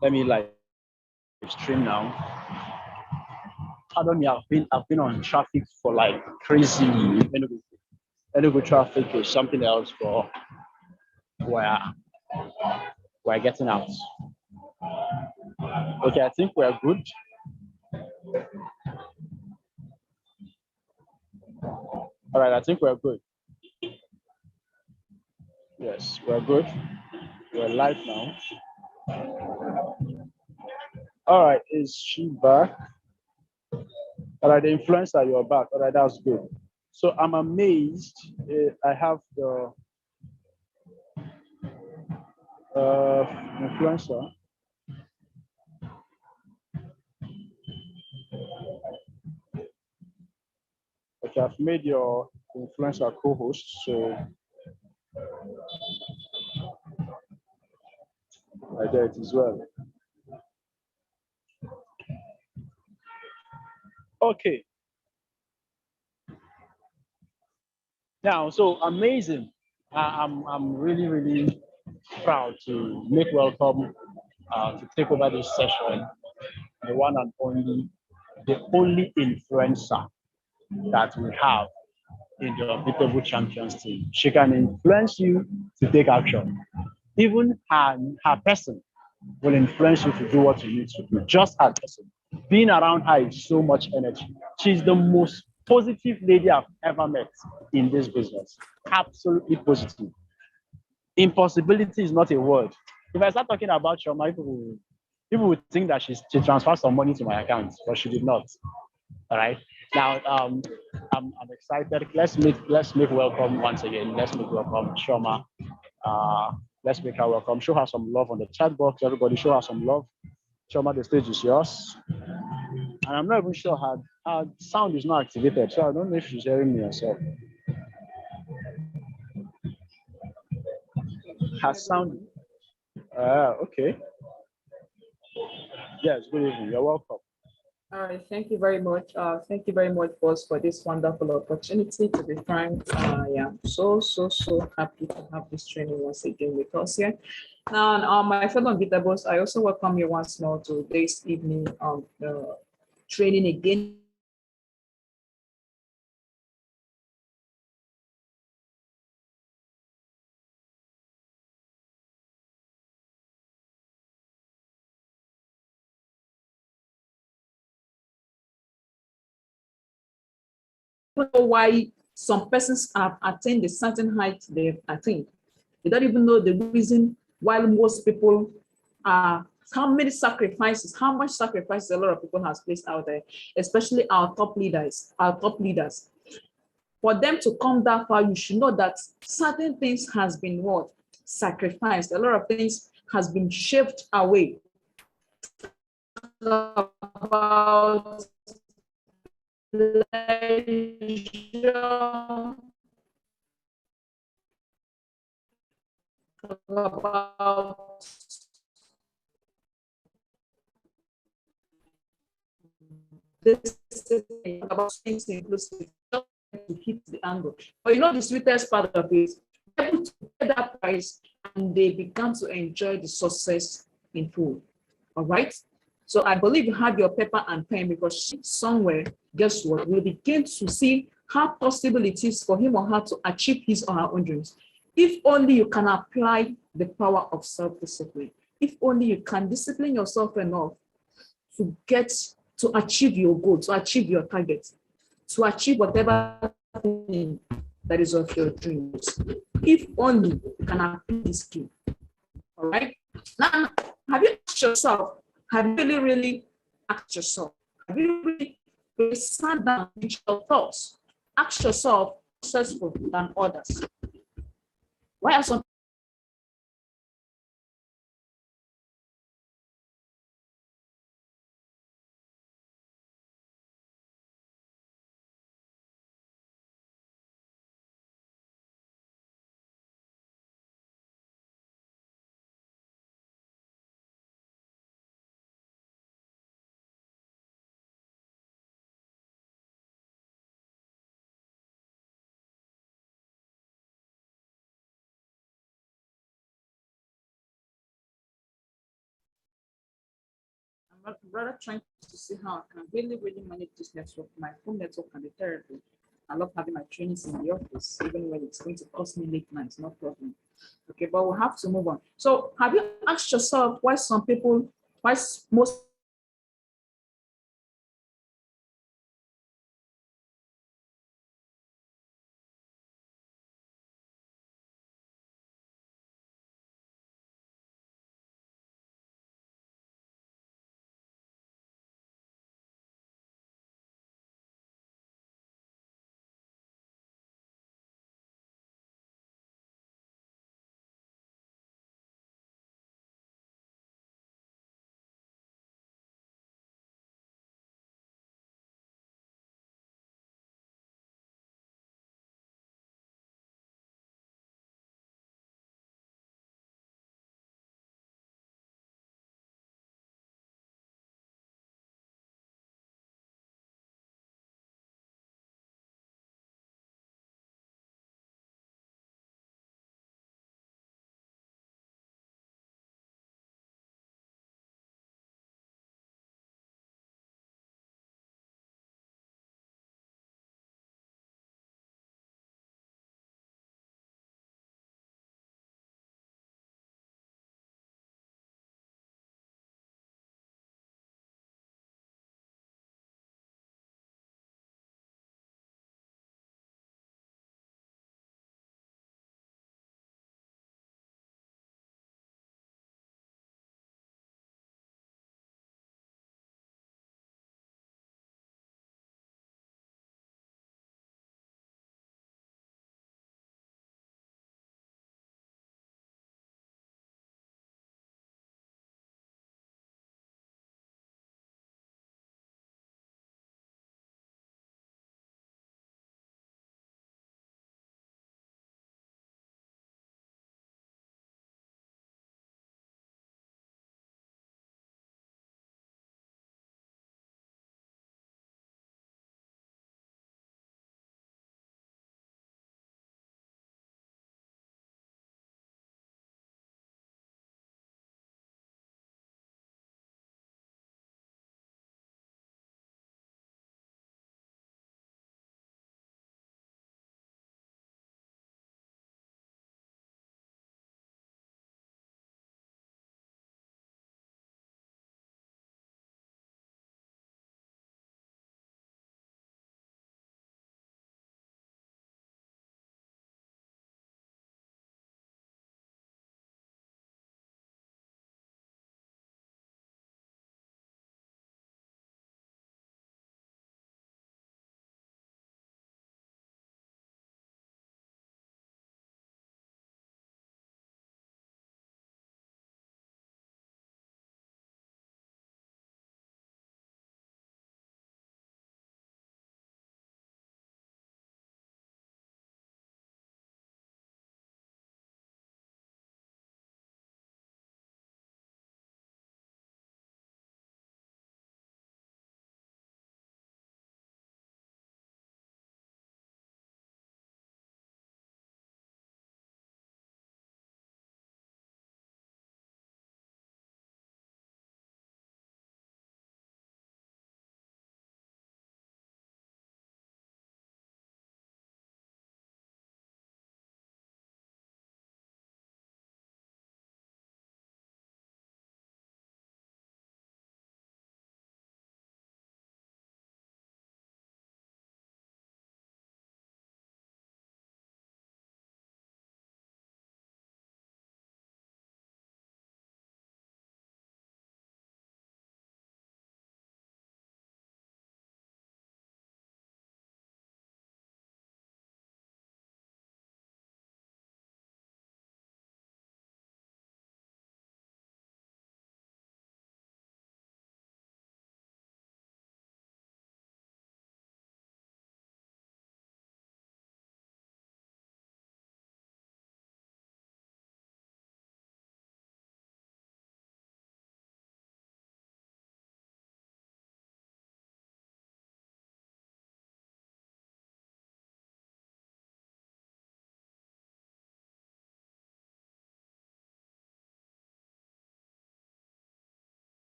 Let me like stream now. Pardon me, I've been on traffic for like crazy. Enugu traffic is something else for where we're getting out. Okay, I think we're good. All right, I think we're good. Yes, we're good. We're live now. All right, is she back? All right, the influencer, you're back. All right, that's good. So I'm amazed. I have the influencer. Okay, I've made your influencer co-host. So I did it as well. Okay. Now, so amazing. I'm really proud to make welcome to take over this session, the one and only, the only influencer that we have in the Unbeatable Champions team. She can influence you to take action. Even her person will influence you to do what you need to do. Just her person. Being around her is so much energy. She's the most positive lady I've ever met in this business. Absolutely positive. Impossibility is not a word. If I start talking about Chioma, people would think that she transferred some money to my account, but she did not. All right. Now, I'm excited. Let's make welcome once again. Let's make welcome Chioma. Let's make her welcome. Show her some love on the chat box. Everybody, show her some love. Chioma, the stage is yours. And I'm not even sure her sound is not activated, so I don't know if she's hearing me herself. Her sound. Okay. Yes. Good evening. You're welcome. All right, thank you very much. Thank you very much, boss, for this wonderful opportunity. To be frank, I am so happy to have this training once again with us here. Now, my fellow unbeatables, I also welcome you once more to this evening of training again. Know why some persons have attained a certain height they've attained. They don't even know the reason why most people are, how many sacrifices, how much sacrifices a lot of people has placed out there, especially our top leaders, For them to come that far, you should know that certain things has been what? Sacrificed. A lot of things has been shaved away. About leisure, about this about things inclusive to hit the angle. But you know the sweetest part of it, able to pay that price and they began to enjoy the success in full. All right. So I believe you have your paper and pen because somewhere, guess what? We'll begin to see how possible it is for him or her to achieve his or her own dreams. If only you can apply the power of self-discipline. If only you can discipline yourself enough to get to achieve your goal, to achieve your target, to achieve whatever thing that is of your dreams. If only you can apply this skill. All right. Now, have you asked yourself, have you really asked yourself, have you really sat down with your thoughts? Ask yourself, successful than others. Why are some I'm rather trying to see how I can really, really manage this network. My phone network can be terrible. I love having my trainings in the office, even when it's going to cost me late nights, no problem. Okay, but we'll have to move on. So have you asked yourself why some people, most people don't want to work from home?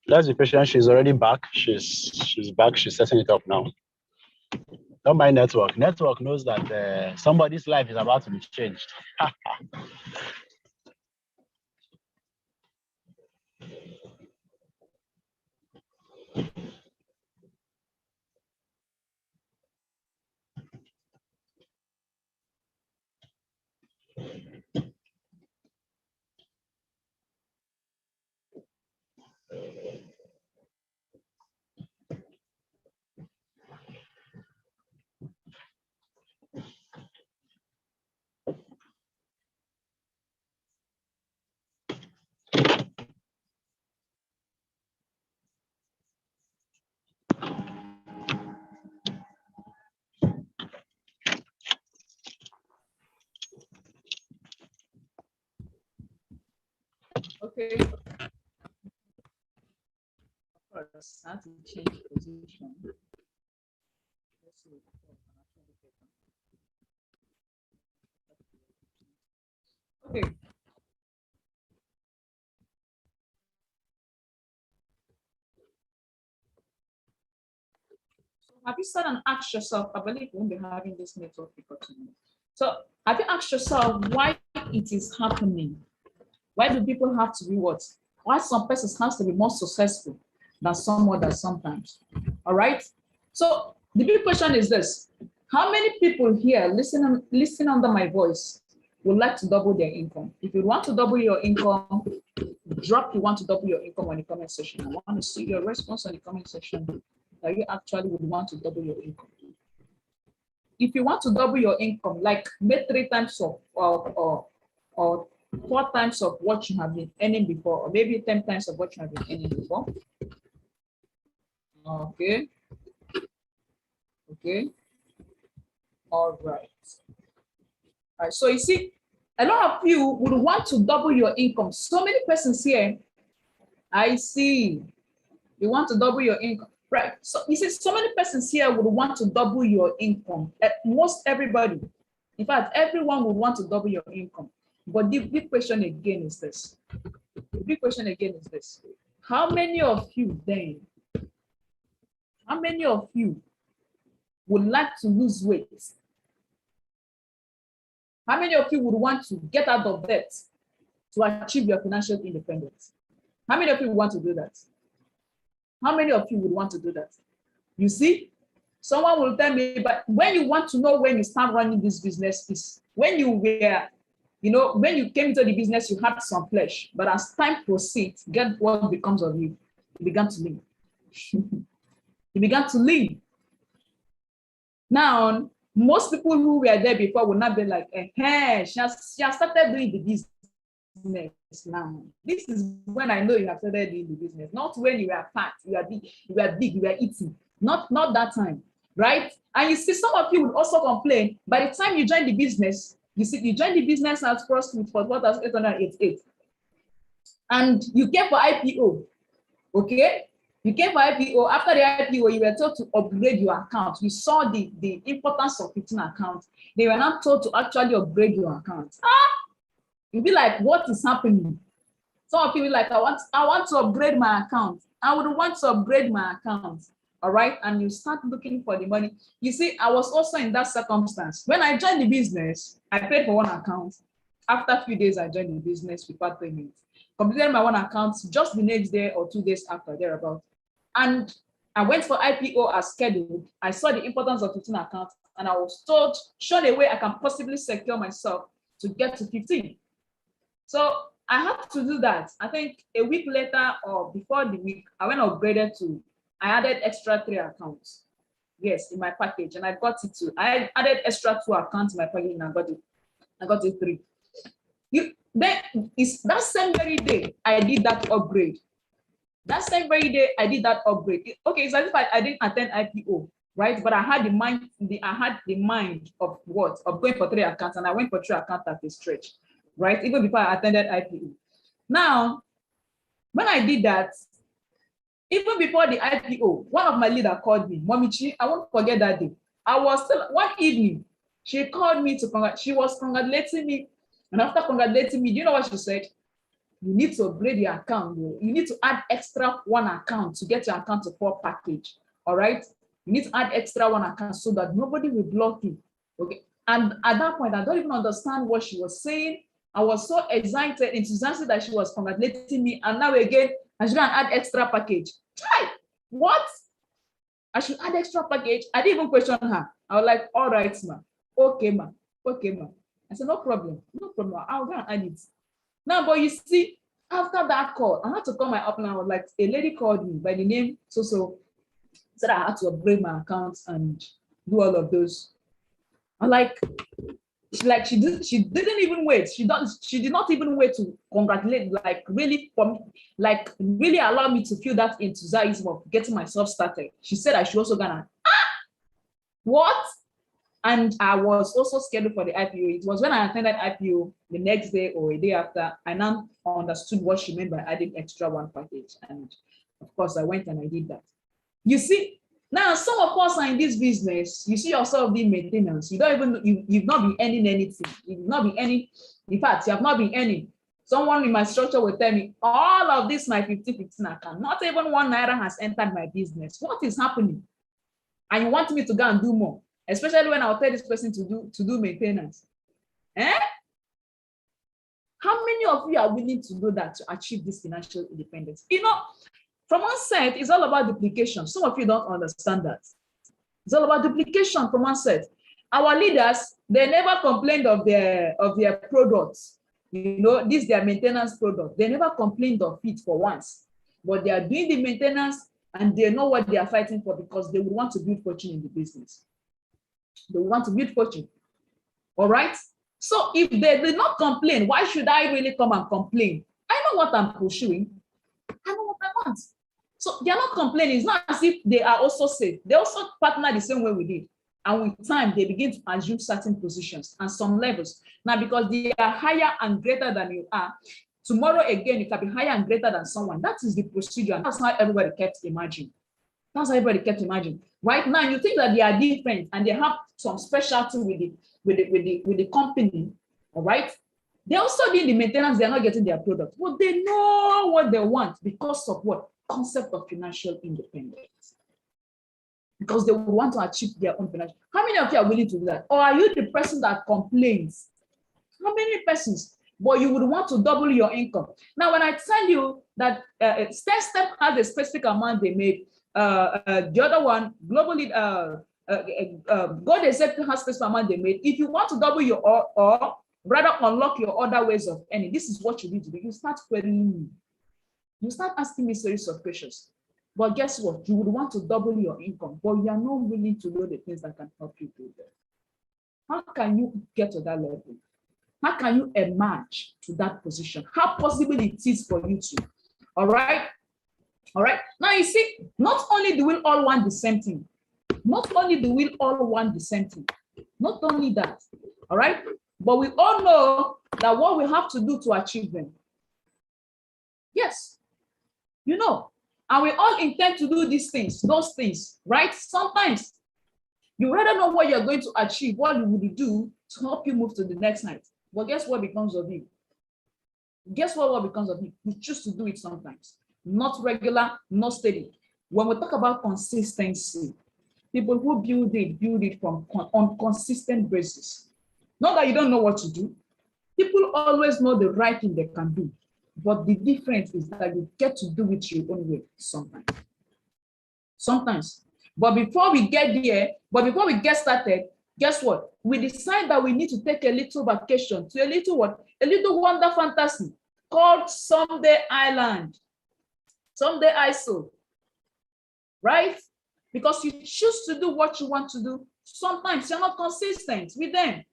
Let's be patient. She's already back. She's back. She's setting it up now. Don't mind network. Network knows that somebody's life is about to be changed. Okay. Of course, I have to change position. Let's see. Okay. Have you sat and asked yourself, I believe we won't be having this network difficulty. So have you asked yourself why it is happening? Why do people have to be what? Why some persons have to be more successful than some others sometimes? All right. So the big question is this: how many people here listen under my voice would like to double their income? If you want to double your income, drop you want to double your income on the comment section. I want to see your response on the comment section that you actually would want to double your income. If you want to double your income, like make 3 times of or 4 times of what you have been earning before, or maybe 10 times of what you have been earning before. Okay. Okay. All right. All right. So you see, a lot of you would want to double your income. So many persons here. I see. You want to double your income. Right. So you see, so many persons here would want to double your income. Most everybody. In fact, everyone would want to double your income. But the big question again is this. The big question again is this. How many of you then, how many of you would like to lose weight? How many of you would want to get out of debt to achieve your financial independence? How many of you want to do that? How many of you would want to do that? You see, someone will tell me, but when you want to know when you start running this business is when you were, when you came into the business, you had some flesh, but as time proceeds, get what becomes of you. You began to lean. You began to lean. Now, most people who were there before will not be like, hey, she has started doing the business now. This is when I know you have started doing the business, not when you were fat, you were big, you were eating. Not that time, right? And you see, some of you would also complain, by the time you join the business, you join the business at first with 44,888. And you came for IPO, okay? You came for IPO. After the IPO, you were told to upgrade your account. You saw the importance of 15 accounts. They were not told to actually upgrade your account. You'd be like, what is happening? Some of you will be like, I want to upgrade my account. I would want to upgrade my account. All right. And you start looking for the money. You see, I was also in that circumstance. When I joined the business, I paid for one account. After a few days, I joined the business without payment. Completed my one account just the next day or 2 days after, thereabout. And I went for IPO as scheduled. I saw the importance of 15 accounts, and I was told, shown a way I can possibly secure myself to get to 15. So I had to do that. I think a week later or before the week, I went upgraded to, I added extra 3 accounts. Yes, in my package, and I got it too. I added extra 2 accounts in my package, and I got it 3. Then it's that same very day I did that upgrade. That same very day I did that upgrade. Okay, it's as if I didn't attend IPO, right? But I had the mind of what? Of going for 3 accounts, and I went for 3 accounts at a stretch, right? Even before I attended IPO. Now, when I did that, even before the IPO, one of my leaders called me, Mommy Chi, I won't forget that day. I was still, one evening, she called me to she was congratulating me. And after congratulating me, do you know what she said? you need to upgrade your account. You need to add extra one account to get your account to 4 package. All right. You need to add extra one account so that nobody will block you. Okay. And at that point, I don't even understand what she was saying. I was so excited, enthusiastic that she was congratulating me. And now again, I should add extra package. Try. What? I should add extra package. I didn't even question her. I was like, all right, ma. Okay, ma. Okay, ma. I said, no problem. No problem. I'll go and add it. Now, but you see, after that call, I had to call my upline. I was like, a lady called me by the name so said I had to upgrade my account and do all of those. I'm like, she didn't even wait. She did not even wait to congratulate, really allow me to feel that enthusiasm of getting myself started. She said I should also gonna what? And I was also scheduled for the IPO. It was when I attended IPO the next day or a day after, I now understood what she meant by adding extra one package. And of course, I went and I did that. You see, now some of us are in this business. You see yourself being maintenance. You don't even, you've not been earning anything. You've not been earning, in fact, you have not been earning. Someone in my structure will tell me, all of this, my 50-15 account, not even 1 naira has entered my business. What is happening? And you want me to go and do more, especially when I'll tell this person to do maintenance. Eh? How many of you are willing to do that to achieve this financial independence? You know, from one side, it's all about duplication. Some of you don't understand that. It's all about duplication from one side. Our leaders, they never complained of their products. You know, this is their maintenance product. They never complained of it for once. But they are doing the maintenance and they know what they are fighting for because they would want to build fortune in the business. They want to build fortune. All right? So if they did not complain, why should I really come and complain? I know what I'm pursuing. I know what I want. So they're not complaining. It's not as if they are also safe. They also partner the same way we did. And with time, they begin to assume certain positions and some levels. Now, because they are higher and greater than you are, tomorrow again, you can be higher and greater than someone. That is the procedure. And that's how everybody kept imagining. That's how everybody kept imagining. Right now, you think that they are different and they have some specialty with the company, all right? They also need the maintenance, they're not getting their product. But they know what they want because of what? Concept of financial independence. Because they want to achieve their own financial. How many of you are willing to do that? Or are you the person that complains? How many persons? But you would want to double your income. Now, when I tell you that Step has a specific amount they made, the other one, globally, God Executive has specific amount they made. If you want to double your or rather unlock your other ways of earning, this is what you need to do. You start querying me. You start asking me series of questions. But guess what? You would want to double your income, but you are not willing to know the things that can help you do that. How can you get to that level? How can you emerge to that position? How possible it is for you to? All right? All right. Now you see, not only do we all want the same thing, not only do we all want the same thing, not only that, all right, but we all know that what we have to do to achieve them. Yes, you know, and we all intend to do these things, those things, right? Sometimes you rather know what you're going to achieve, what you would do to help you move to the next night. But guess what becomes of you? Guess what becomes of you? You choose to do it sometimes. Not regular, not steady. When we talk about consistency, people who build it from on consistent basis. Not that you don't know what to do. People always know the right thing they can do. But the difference is that you get to do it your own way sometimes. Sometimes. But before we get there, before we get started, guess what? We decide that we need to take a little vacation to a little what? A little wonder fantasy called Someday Island. Someday ISO. Right? Because you choose to do what you want to do. Sometimes you're not consistent with them.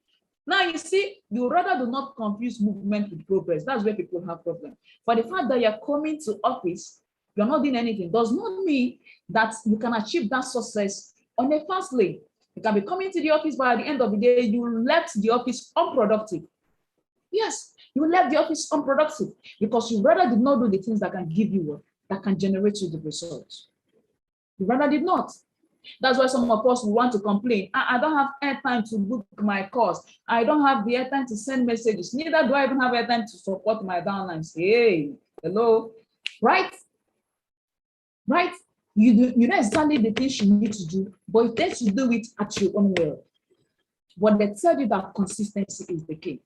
Now, you see, you rather do not confuse movement with progress. That's where people have problems. For the fact that you're coming to office, you're not doing anything, does not mean that you can achieve that success on a fast lane. You can be coming to the office, but at the end of the day, you left the office unproductive. Yes, you left the office unproductive because you rather did not do the things that can give you what, that can generate you the results. You rather did not. That's why some of us will want to complain. I don't have airtime to book my course. I don't have the airtime to send messages. Neither do I even have airtime to support my downlines. Hey, hello, right? Right? You know exactly the things you need to do, but you tend to do it at your own will. But they tell you that consistency is the key.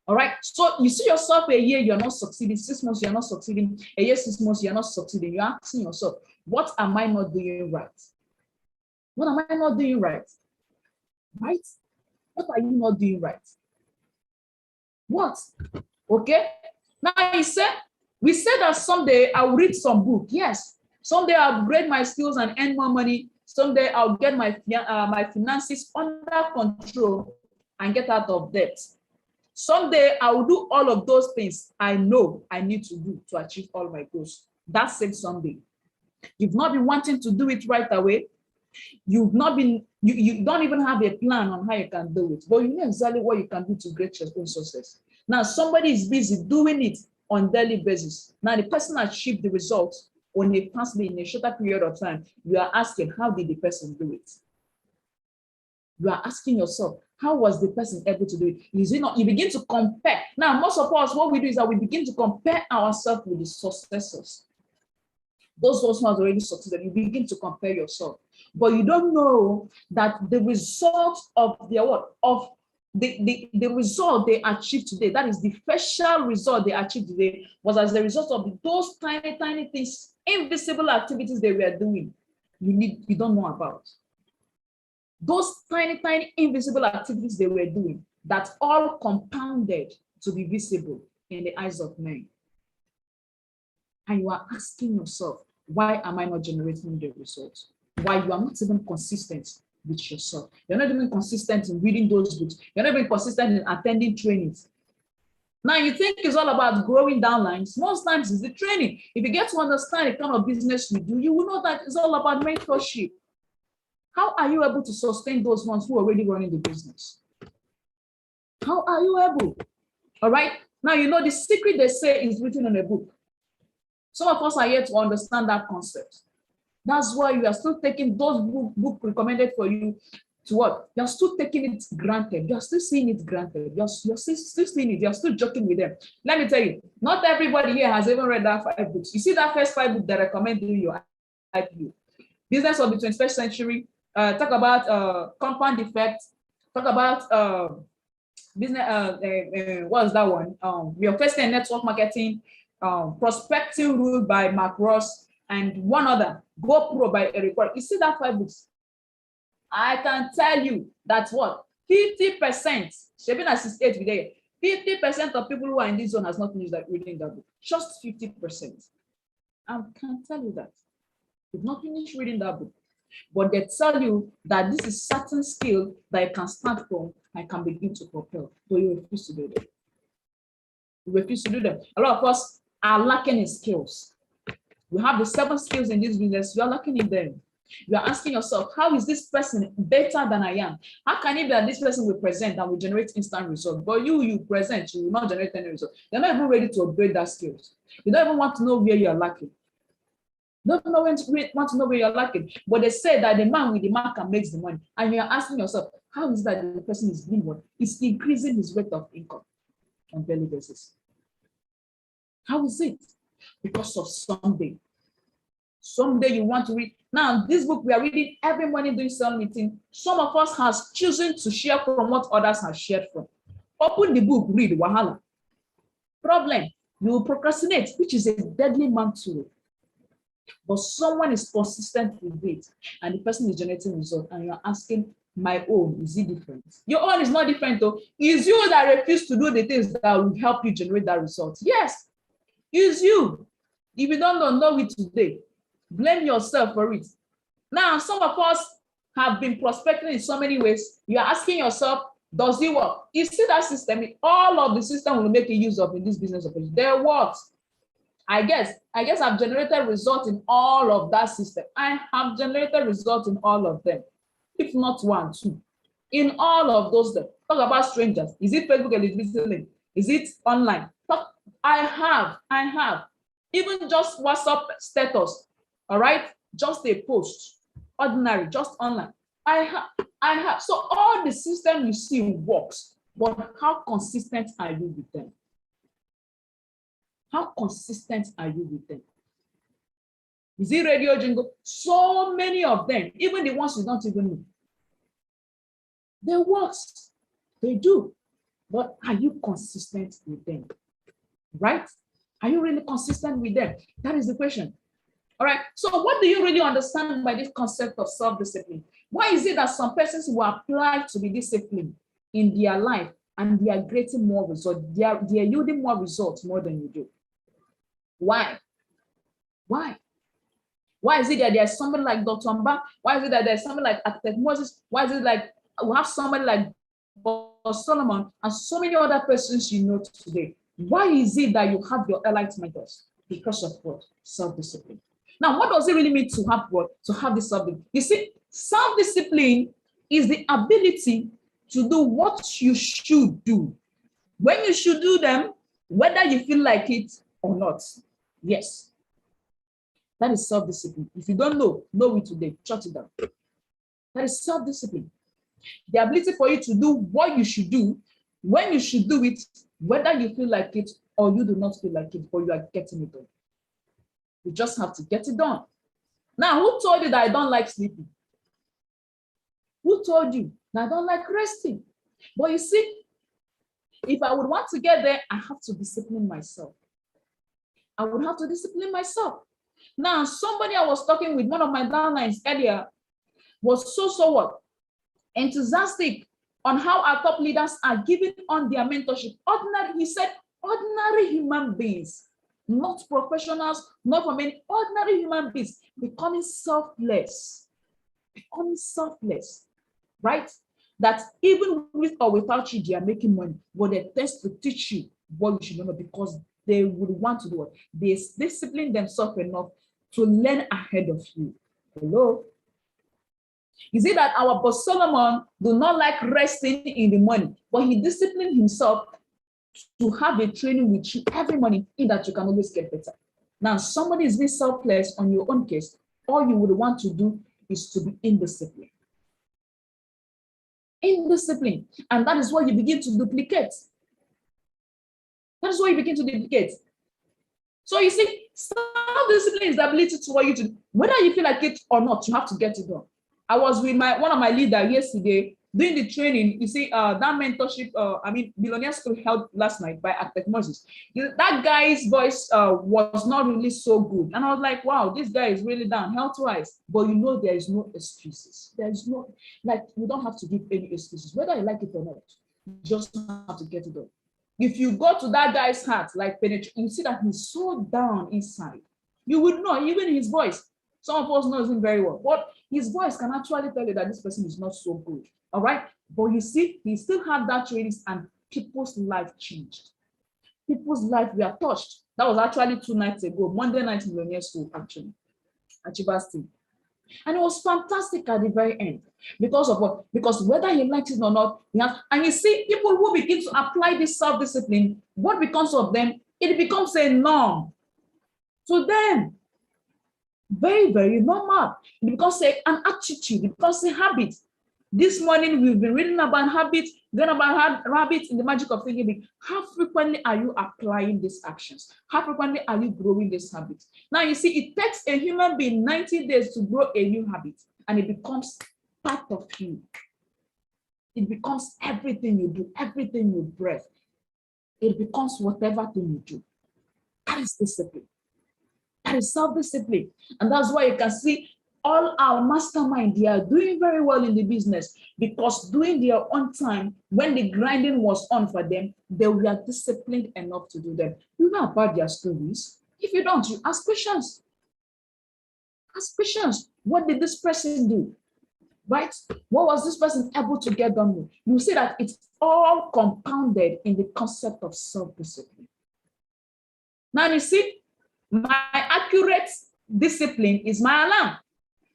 All right. So you see yourself a year, you're not succeeding. 6 months, you're not succeeding. A year, 6 months, you're not succeeding. You're asking yourself, what am I not doing right? What am I not doing right? Right? What are you not doing right? What? Okay. Now we said that someday I'll read some book. Yes. Someday I'll upgrade my skills and earn more money. Someday I'll get my finances under control and get out of debt. Someday I will do all of those things I know I need to do to achieve all my goals. That's it someday. You've not been wanting to do it right away. You've not been, you don't even have a plan on how you can do it, but you know exactly what you can do to get your own success. Now, somebody is busy doing it on a daily basis. Now, the person achieved the results on a fastly in a shorter period of time. You are asking, how did the person do it? You are asking yourself, how was the person able to do it? Is it not? You begin to compare. Now, most of us, what we do is that we begin to compare ourselves with the successors. Those who have already succeeded, you begin to compare yourself. But you don't know that the result of their what? Of the result they achieved today, that is the special result they achieved today, was as a result of those tiny, tiny things, invisible activities they were doing. You don't know about. Those tiny, tiny invisible activities they were doing that all compounded to be visible in the eyes of men. And you are asking yourself, why am I not generating the results? Why you are not even consistent with yourself? You're not even consistent in reading those books. You're not even consistent in attending trainings. Now you think it's all about growing downlines. Most times it's the training. If you get to understand the kind of business you do, you will know that it's all about mentorship. How are you able to sustain those ones who are already running the business? How are you able? All right. Now, you know, the secret they say is written in a book. Some of us are yet to understand that concept. That's why you are still taking those book recommended for you to what? You're still taking it granted. You're still seeing it granted. You're still seeing it. You're still joking with them. Let me tell you, not everybody here has even read that 5 books. You see that first 5 books that recommend you IPO. Business of the 21st century, talk about compound effect, talk about business, what is that one? Your first and network marketing, prospecting rule by Mark Ross, and one other, Go Pro by Eric Ward. You see that 5 books? I can tell you that what 50%, 68 today, 50% of people who are in this zone has not finished reading that book. Just 50%. I can tell you that. You've not finished reading that book. But they tell you that this is certain skill that you can start from and can begin to propel, but you refuse to do them. You refuse to do them. A lot of us are lacking in skills. We have the 7 skills in this business, you are lacking in them. You are asking yourself, how is this person better than I am? How can it be that this person will present and will generate instant results, but you present, you will not generate any results? You're not even ready to upgrade that skills. You don't even want to know where you are lacking. Don't know want to know where you're lacking, but they say that the man with the marker makes the money, and you're asking yourself, how is that the person is doing what? It's increasing his rate of income on daily basis. How is it? Because of someday. Someday you want to read. Now, this book we are reading every morning during cell meeting. Some of us has chosen to share from what others have shared from. Open the book, read, wahala. Problem, you will procrastinate, which is a deadly mantle. But someone is consistent with it, and the person is generating results, and you're asking, my own, is it different? Your own is not different, though. It's you that refuse to do the things that will help you generate that result. Yes, it's you. If you don't know it today, blame yourself for it. Now, some of us have been prospecting in so many ways. You're asking yourself, does it work? You see that system, all of the system will make use of in this business operation. There works. I guess I've generated results in all of that system. I have generated results in all of them, if not 1, 2. In all of those, talk about strangers. Is it Facebook eligibility? Is it online? I have. Even just WhatsApp status, all right? Just a post. ordinary, just online. I have. So all the system you see works, but how consistent are you with them? How consistent are you with them? Is it radio jingle? So many of them, even the ones you don't even know. They work, they do, but are you consistent with them? Right? Are you really consistent with them? That is the question. All right. So what do you really understand by this concept of self-discipline? Why is it that some persons who apply to be disciplined in their life and they are getting more results, they are yielding more results more than you do? Why? Why? Why is it that there's somebody like Dr. Mba? Why is it that there's somebody like Architect Moses? Why is it like we have somebody like Solomon and so many other persons you know today? Why is it that you have your elite mentors? Because of what? Self-discipline. Now, what does it really mean to have what? To have this self-discipline? You see, self-discipline is the ability to do what you should do, when you should do them, whether you feel like it or not. Yes. That is self-discipline. If you don't know it today, shut it down. That is self-discipline. The ability for you to do what you should do, when you should do it, whether you feel like it or you do not feel like it, but you are getting it done. You just have to get it done. Now, who told you that I don't like sleeping? Who told you that I don't like resting? But you see, if I would want to get there, I have to discipline myself. I would have to discipline myself. Now, somebody I was talking with, one of my downlines earlier, was so what? Enthusiastic on how our top leaders are giving on their mentorship. Ordinary, he said, ordinary human beings, not professionals, not for many, ordinary human beings becoming selfless, right? That even with or without you, they are making money, but they test to teach you what you should know because they would want to do it. They discipline themselves enough to learn ahead of you. Hello? Is it that our boss Solomon do not like resting in the morning, but he disciplined himself to have a training with you every morning in that you can always get better? Now, somebody is being selfless on your own case. All you would want to do is to be indisciplined. Indiscipline. And that is what you begin to duplicate. That is what you begin to duplicate. So you see, self-discipline is the ability to what you to, whether you feel like it or not, you have to get it done. I was with one of my leaders yesterday doing the training. You see, that mentorship, Billionaire School held last night by Architect Moses. That guy's voice was not really so good. And I was like, wow, this guy is really down health-wise. But you know, there is no excuses. There is no, like, you don't have to give any excuses, whether you like it or not. You just have to get it done. If you go to that guy's heart, like penetrate, you see that he's so down inside. You would know, even his voice. Some of us know him very well, but his voice can actually tell you that this person is not so good. All right. But you see, he still had that training and people's life changed. People's life were touched. That was actually 2 nights ago, Monday night in Millionaire School, actually, at Chiba's team. And it was fantastic at the very end. Because of what? Because whether he likes it or not, and you see, people who begin to apply this self-discipline, what becomes of them? It becomes a norm to them. Very, very normal. It becomes an attitude, it becomes a habit. This morning, we've been reading about habits, then about habits in the magic of thinking. How frequently are you applying these actions? How frequently are you growing these habits? Now, you see, it takes a human being 90 days to grow a new habit, and it becomes part of you. It becomes everything you do, everything you breathe. It becomes whatever thing you do. That is discipline. That is self-discipline. And that's why you can see all our mastermind, they are doing very well in the business because during their own time, when the grinding was on for them, they were disciplined enough to do them. You know about their stories. If you don't, you ask questions. Ask questions. What did this person do? Right? What was this person able to get done with? You see that it's all compounded in the concept of self-discipline. Now you see, my accurate discipline is my alarm.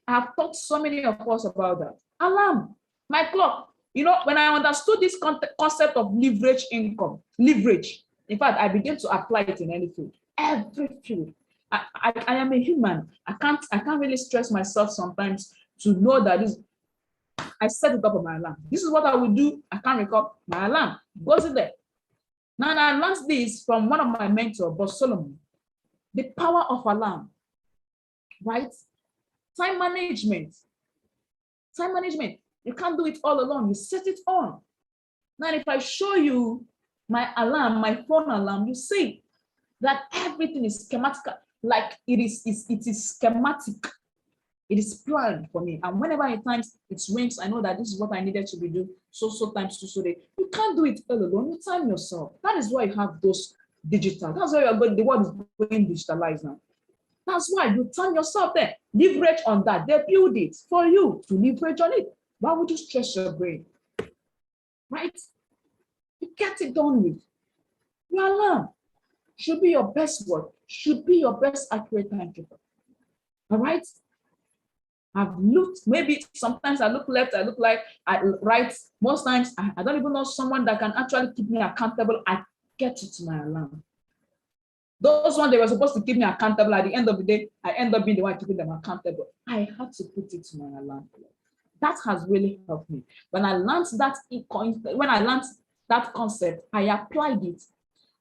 I have taught so many of us about that. Alarm, my clock. You know, when I understood this concept of leverage income, leverage, in fact, I began to apply it in any field, every field. I am a human. I can't really stress myself sometimes to know that this, I set it up on my alarm. This is what I will do. I can't recall my alarm. Goes in there. Now I learned this from one of my mentors, Boss Solomon. The power of alarm, right? Time management. Time management. You can't do it all alone. You set it on. Now, if I show you my alarm, my phone alarm, you see that everything is schematic. Like it is schematic. It is planned for me. And whenever at times it rings, I know that this is what I needed to be doing. So times so day. You can't do it all alone. You time yourself. That is why you have those digital. That's why you're going, the world is going digitalized now. That's why you time yourself there. Leverage on that. They build it for you to leverage on it. Why would you stress your brain? Right? You get it done with. Your alarm should be your best work, should be your best accurate timekeeper. All right? I've looked, maybe sometimes I look left, I look like I right. Most times I don't even know someone that can actually keep me accountable. I get it to my alarm. Those ones they were supposed to keep me accountable at the end of the day, I end up being the one keeping them accountable. I had to put it to my alarm. That has really helped me. When I learned that concept, I applied it,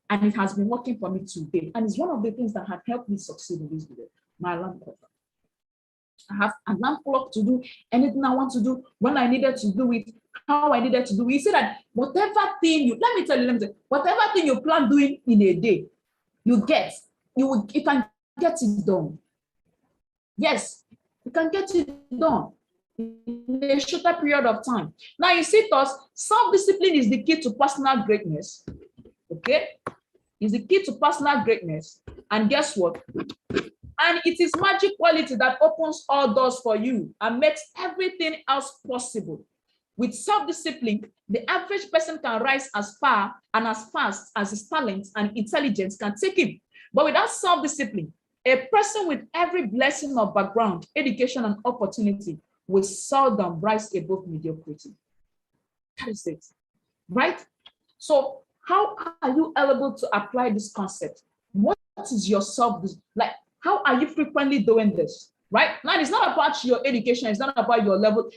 and it has been working for me today. And it's one of the things that had helped me succeed in this video. My alarm clock. I have an alarm clock to do anything I want to do, when I needed to do it, how I needed to do it. You see that whatever thing you, let me tell you, whatever thing you plan doing in a day, you can get it done. Yes, you can get it done in a shorter period of time. Now you see, thus self-discipline is the key to personal greatness. Okay, is the key to personal greatness. And guess what? And it is magic quality that opens all doors for you and makes everything else possible. With self-discipline, the average person can rise as far and as fast as his talent and intelligence can take him. But without self-discipline, a person with every blessing of background, education, and opportunity will seldom rise above mediocrity. That is it, right? So how are you able to apply this concept? What is your like? How are you frequently doing this? Right now, it's not about your education. It's not about your level.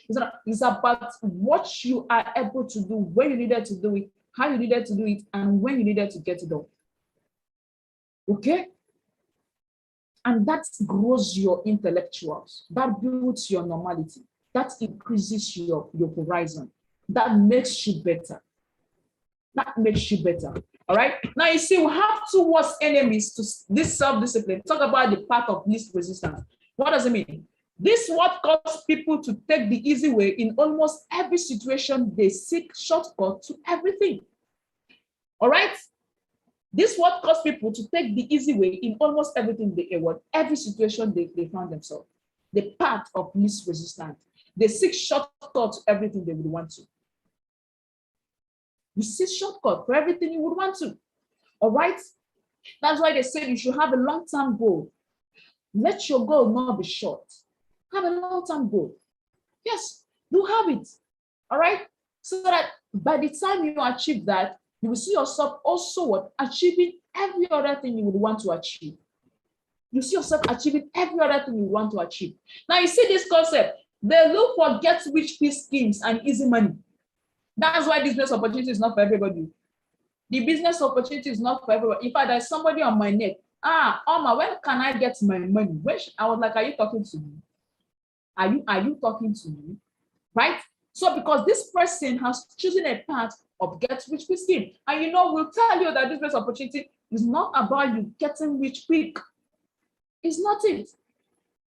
It's about what you are able to do, when you needed to do it, how you needed to do it, and when you needed to get it done. Okay? And that grows your intellectuals. That builds your normality. That increases your horizon. That makes you better. That makes you better. All right. Now you see, we have two worst enemies to this self-discipline. Talk about the path of least resistance. What does it mean? This is what causes people to take the easy way in almost every situation. They seek shortcut to everything. All right. This is what causes people to take the easy way in almost everything every situation they found themselves. The path of least resistance. They seek shortcut to everything they would want to. You see shortcut for everything you would want to. All right? That's why they say you should have a long-term goal. Let your goal not be short. Have a long-term goal. Yes, you have it. All right? So that by the time you achieve that, you will see yourself also achieving every other thing you would want to achieve. You see yourself achieving every other thing you want to achieve. Now you see this concept. They look for get-rich-quick schemes and easy money. That's why business opportunity is not for everybody. The business opportunity is not for everybody. In fact, there's somebody on my neck. Oma, when can I get my money? I was like, are you talking to me? Are you talking to me? Right? So because this person has chosen a path of get rich quick scheme. And we'll tell you that this business opportunity is not about you getting rich quick. It's not it.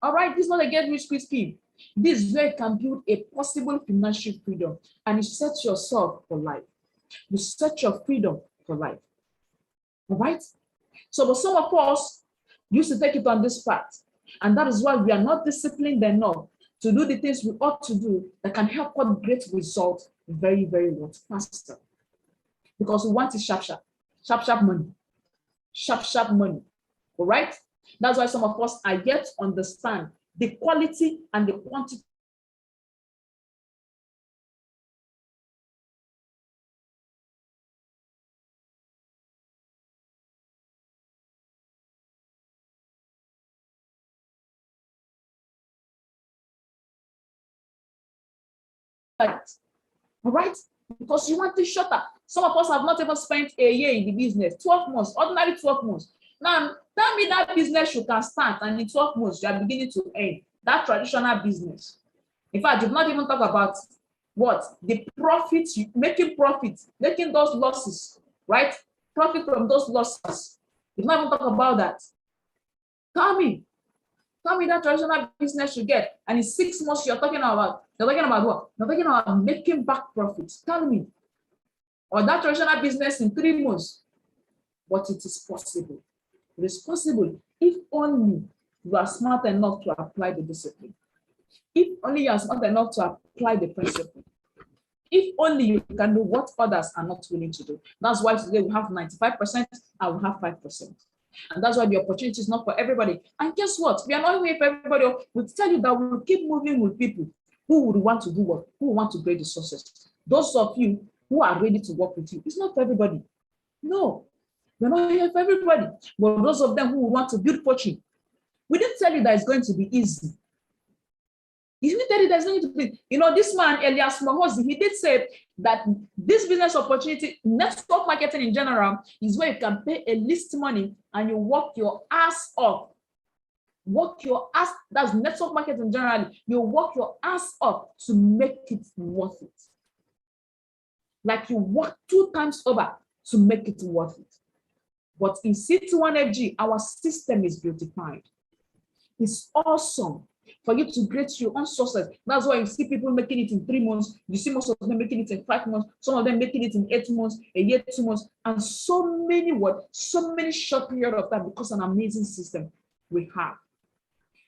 All right, this is not a get rich quick scheme. This is where you can build a possible financial freedom and you set yourself for life. You set your freedom for life. All right? So, but some of us used to take it on this path. And that is why we are not disciplined enough to do the things we ought to do that can help us great results very, very faster. Because we want it sharp, sharp money. Sharp money. All right? That's why some of us are yet to understand the quality and the quantity that. All right? Because you want it shorter. Some of us have not even spent a year in the business, 12 months, ordinary 12 months. Now, tell me that business you can start and in 12 months you are beginning to earn that traditional business. In fact, you've not even talked about what? The profits, making profits, making those losses, right? Profit from those losses. You've not even talked about that. Tell me that traditional business you get, and in 6 months you're talking about what? You're talking about making back profits. Tell me. Or that traditional business in 3 months. But it is possible. It is possible if only you are smart enough to apply the discipline. If only you are smart enough to apply the principle. If only you can do what others are not willing to do. That's why today we have 95% and we have 5%. And that's why the opportunity is not for everybody. And guess what? We are not here for everybody. We tell you that we'll keep moving with people who would want to do what? Who want to create the success. Those of you who are ready to work with you, it's not for everybody. No, we're not here for everybody. But those of them who want to build fortune, we didn't tell you that it's going to be easy. He didn't tell you there's going to be, this man, Elias Mahosi, he did say that this business opportunity, network marketing in general, is where you can pay a least money and you work your ass off. Work your ass, that's network marketing generally. You work your ass off to make it worth it. Like you work 2 times over to make it worth it. But in C21FG, our system is beautified. It's awesome for you to create your own success. That's why you see people making it in 3 months. You see most of them making it in 5 months. Some of them making it in 8 months, a year, 2 months, and so many short period of time because an amazing system we have.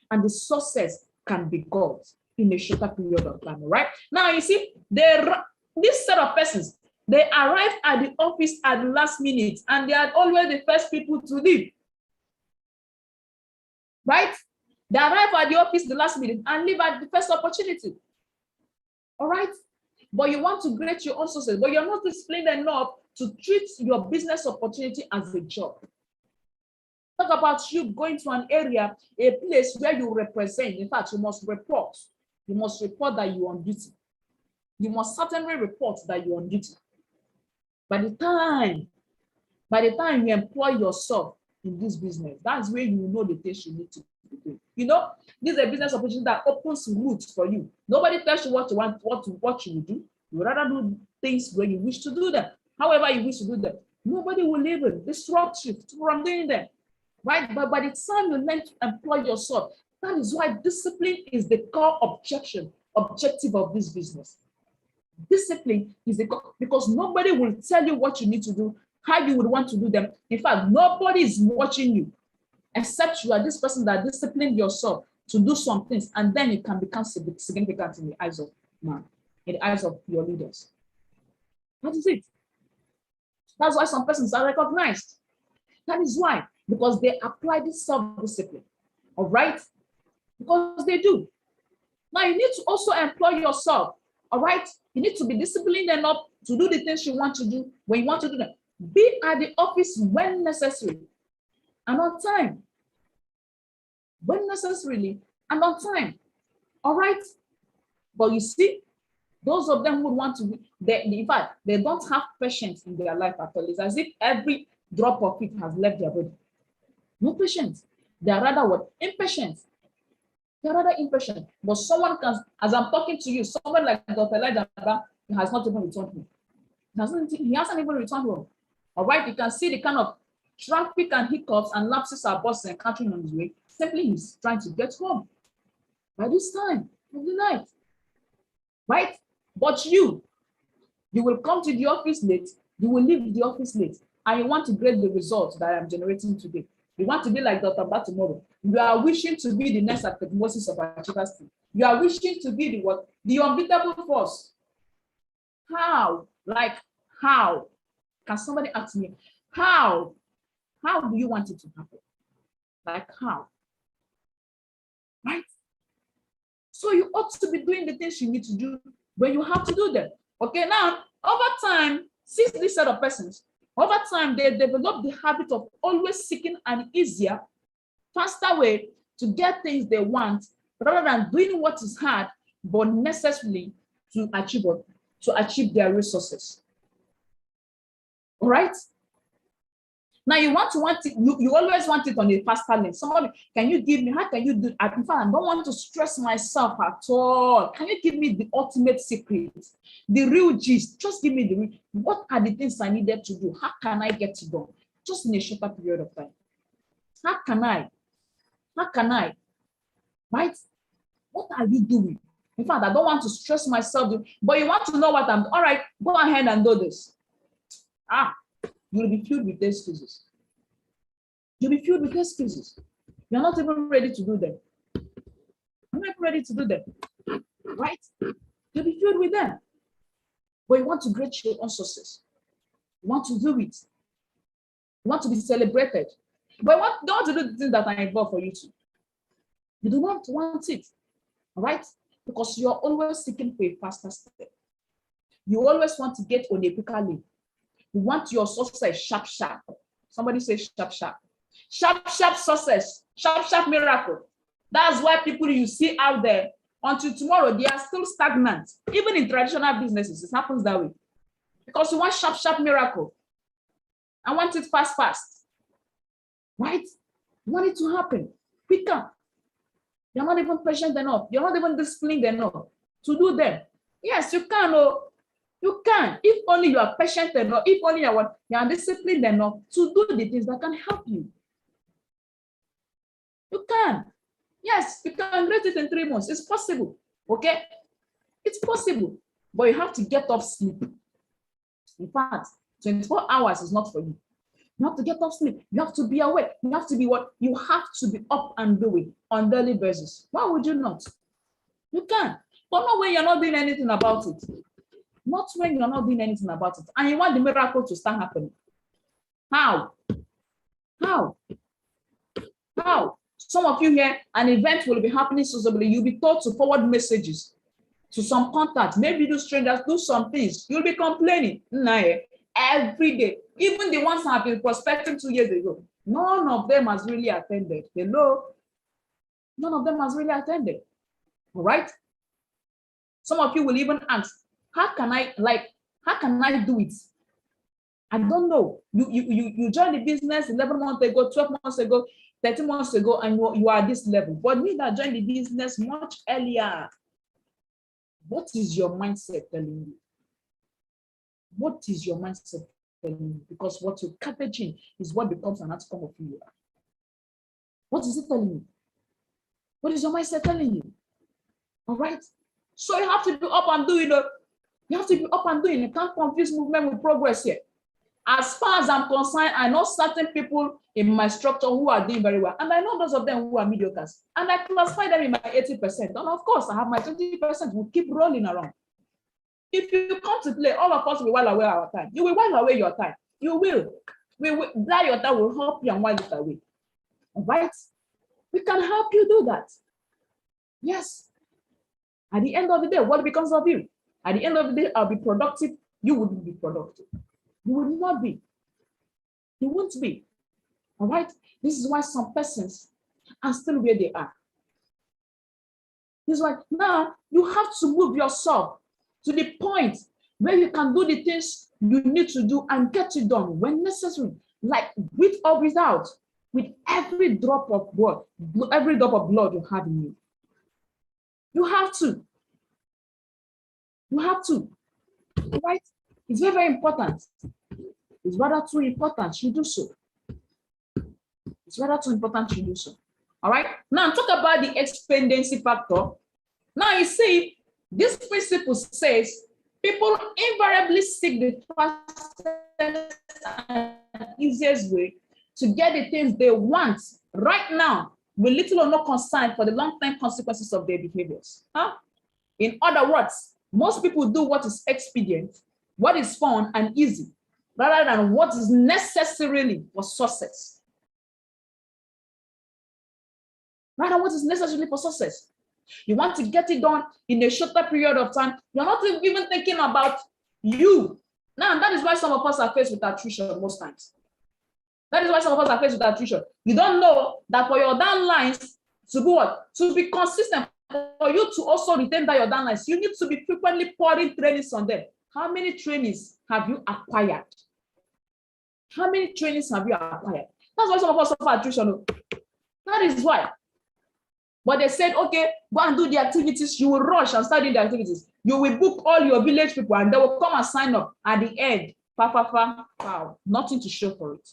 And the success can be got in a shorter period of time, right? Now you see, this set of persons, they arrive at the office at the last minute, and they are always the first people to leave, right? They arrive at the office the last minute and leave at the first opportunity. All right? But you want to create your own success, but you're not disciplined enough to treat your business opportunity as a job. Talk about you going to an area, a place where you represent. In fact, you must report. You must report that you're on duty. You must certainly report that you're on duty. By the time you employ yourself in this business, that's where you know the things you need to do. This is a business opportunity that opens routes for you. Nobody tells you what you want, what you will do. You rather do things where you wish to do them, however you wish to do them. Nobody will even disrupt you from doing them, right? But by the time you learn to employ yourself, that is why discipline is the core objective of this business. Discipline is the core, because nobody will tell you what you need to do, how you would want to do them. In fact, nobody is watching you, except you are this person that disciplined yourself to do some things, and then it can become significant in the eyes of man, in the eyes of your leaders. That is it. That's why some persons are recognized. That is why, because they apply this self-discipline, all right? Because they do. Now you need to also employ yourself, all right? You need to be disciplined enough to do the things you want to do when you want to do them. Be at the office when necessary and on time. When necessarily and on time, all right? But you see, those of them who want to be, in fact, they don't have patience in their life at all. It's as if every drop of it has left their body. No patience. They are rather what? Impatient. They are rather impatient. But someone can, as I'm talking to you, someone like Dr. Elijah has not even returned home. He hasn't even returned home. All right, you can see the kind of traffic and hiccups and lapses our boss is encountering on his way. Simply, he's trying to get home by this time of the night, right? But you will come to the office late, you will leave the office late, and you want to grade the results that I'm generating today. You want to be like Dr. Ba tomorrow. You are wishing to be the next Moses of Achievers team. You are wishing to be the what? The unbeatable force. How? Like how? Can somebody ask me, how? How do you want it to happen? Like how? Right? So you ought to be doing the things you need to do when you have to do them. Okay, now, over time, since this set of persons, over time, they develop the habit of always seeking an easier, faster way to get things they want, rather than doing what is hard, but necessarily to achieve what? To achieve their resources. All right? Now you want it, you always want it on a faster lane. Somebody, can you give me, how can you do? In fact, I don't want to stress myself at all. Can you give me the ultimate secret? The real gist. Just give me the, what are the things I needed to do? How can I get it done? Just in a shorter period of time. How can I? How can I? Right? What are you doing? In fact, I don't want to stress myself, but you want to know what I'm, all right, go ahead and do this. You'll be filled with excuses. You'll be filled with excuses. You're not even ready to do them. I'm not ready to do them. Right? You'll be filled with them. But you want to create your own success. You want to do it. You want to be celebrated. But you don't want to do the things that are involved for you to. You do not want it. All right? Because you're always seeking for a faster step. You always want to get on a quicker lane. You want your success sharp, sharp. Somebody say sharp, sharp. Sharp, sharp success. Sharp, sharp miracle. That's why people you see out there, until tomorrow, they are still stagnant. Even in traditional businesses, it happens that way. Because you want sharp, sharp miracle. I want it fast, fast. Right? You want it to happen quicker. You're not even patient enough. You're not even disciplined enough to do them. Yes, you can. Oh, you can. If only you are patient enough, if only you are disciplined enough to do the things that can help you. You can. Yes, you can create it in 3 months. It's possible. Okay? It's possible. But you have to get off sleep. In fact, 24 hours is not for you. You have to get off sleep. You have to be awake. You have to be what? You have to be up and doing on daily basis. Why would you not? You can. But not when you're not doing anything about it. Not when you're not doing anything about it. And you want the miracle to start happening. How? How? How? Some of you here, an event will be happening socially. You'll be told to forward messages to some contacts. Maybe do strangers, do some things. You'll be complaining every day. Even the ones that have been prospecting 2 years ago, none of them has really attended. Hello? None of them has really attended. All right? Some of you will even ask, how can I do it? I don't know. You joined the business 11 months ago, 12 months ago, 13 months ago, and you are at this level. But me that joined the business much earlier. What is your mindset telling you? What is your mindset telling you? Because what you're packaging is what becomes an outcome of who you are. What is it telling you? What is your mindset telling you? All right? So you have to be up and doing it. You have to be up and doing. You can't confuse movement with progress here. As far as I'm concerned, I know certain people in my structure who are doing very well. And I know those of them who are mediocre. And I classify them in my 80%. And of course, I have my 20% who keep rolling around. If you come to play, all of us will while away our time. You will while away your time. You will. That your time will help you and while it away. All right? We can help you do that. Yes. At the end of the day, what becomes of you? At the end of the day, I'll be productive. You wouldn't be productive. You will not be. You won't be. All right? This is why some persons are still where they are. This is why now you have to move yourself to the point where you can do the things you need to do and get it done when necessary, like with or without, with every drop of blood you have in you. You have to. You have to. All right? It's very, very important. It's rather too important you do so. It's rather too important you do so. All right? Now talk about the expediency factor. Now you see, this principle says people invariably seek the fastest and easiest way to get the things they want right now with little or no concern for the long-term consequences of their behaviors. In other words, most people do what is expedient, what is fun and easy, rather than what is necessarily for success. Rather than what is necessarily for success. You want to get it done in a shorter period of time. You're not even thinking about you. Now, that is why some of us are faced with attrition most times. That is why some of us are faced with attrition. You don't know that for your downlines to be what? To be consistent, for you to also retain that your downlines, you need to be frequently pouring trainings on them. How many trainings have you acquired? How many trainings have you acquired? That's why some of us suffer attrition. That is why. But they said, okay, go and do the activities. You will rush and start doing the activities. You will book all your village people and they will come and sign up. At the end, wow, nothing to show for it.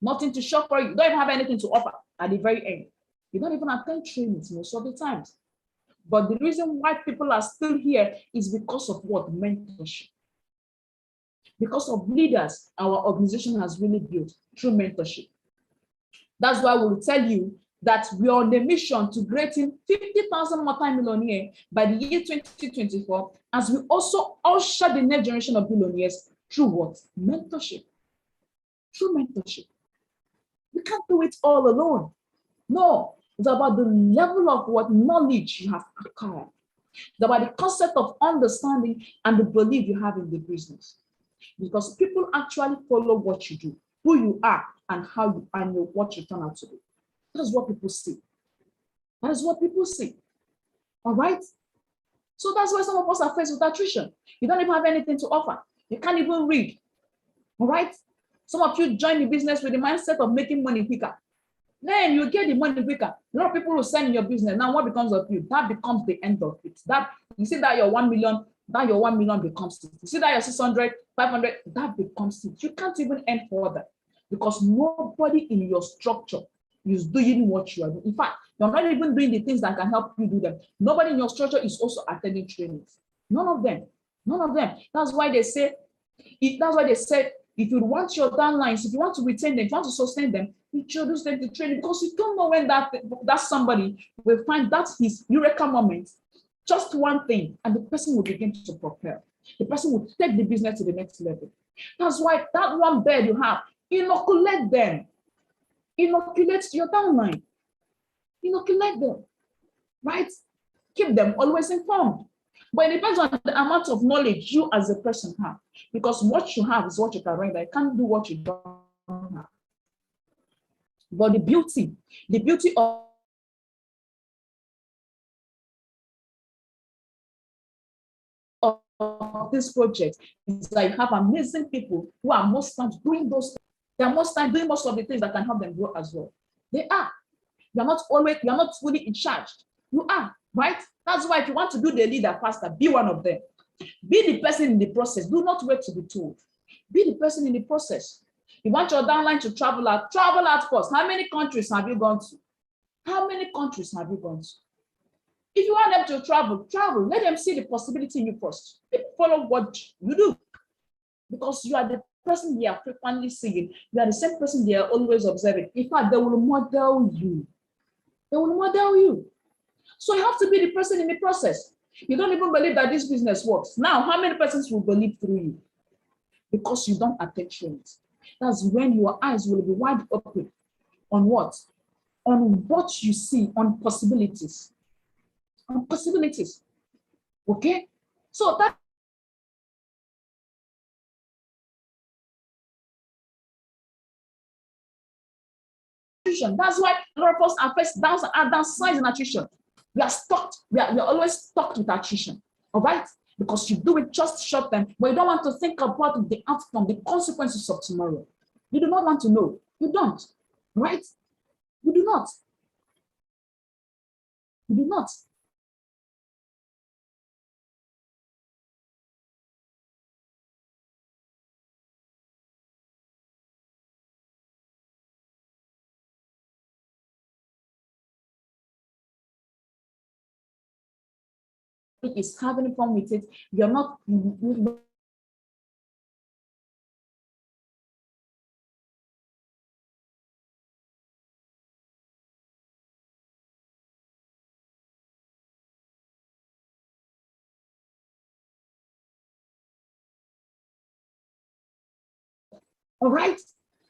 Nothing to show for it. You don't even have anything to offer at the very end. You don't even attend trainings most of the times. But the reason why people are still here is because of what? Mentorship. Because of leaders our organization has really built through mentorship. That's why we'll tell you that we are on a mission to creating 50,000 multi-millionaires by the year 2024, as we also usher the next generation of billionaires through what? Mentorship. Through mentorship. We can't do it all alone. No, it's about the level of what knowledge you have acquired. It's about the concept of understanding and the belief you have in the business. Because people actually follow what you do, who you are, and how you and what you turn out to be. That is what people see. That is what people see. All right? So that's why some of us are faced with attrition. You don't even have anything to offer. You can't even read. All right? Some of you join the business with the mindset of making money quicker. Then you get the money quicker. A lot of people will send in your business. Now, what becomes of you? That becomes the end of it. That you see that your 1 million, that your 1 million becomes it. You see that your 600, 500, that becomes it. You can't even end further because nobody in your structure is doing what you are doing. In fact, you're not even doing the things that can help you do them. Nobody in your structure is also attending trainings. None of them. None of them. That's why they say, if you want your downlines, if you want to retain them, if you want to sustain them, introduce them to training, because you don't know when that somebody will find that his eureka moment, just one thing, and the person will begin to propel. The person will take the business to the next level. That's why that one bed you have, inoculate them. Inoculate your downline. Inoculate them, right? Keep them always informed. But it depends on the amount of knowledge you as a person have. Because what you have is what you can render. You can't do what you don't have. But the beauty of this project is that you have amazing people who are most times doing those things. They are most times doing most of the things that can help them grow as well. They are. You are not fully in charge. You are, right? That's why if you want to do the leader faster, be one of them. Be the person in the process. Do not wait to be told. Be the person in the process. You want your downline to travel out first. How many countries have you gone to? How many countries have you gone to? If you want them to travel. Let them see the possibility in you first. People follow what you do. Because you are the person they are frequently seeing. You are the same person they are always observing. In fact, they will model you. They will model you. So you have to be the person in the process. You don't even believe that this business works. Now, how many persons will believe through you? Because you don't attend trainings. That's when your eyes will be wide open on what? On what you see, on possibilities. On possibilities. Okay? So that that's why a lot of us are faced downside in attrition. We are stuck. We are always stuck with attrition. All right? Because you do it just short term, but you don't want to think about the outcome, the consequences of tomorrow. You do not want to know. You don't. Right? You do not. You do not. Is having fun with it. You're not. All right.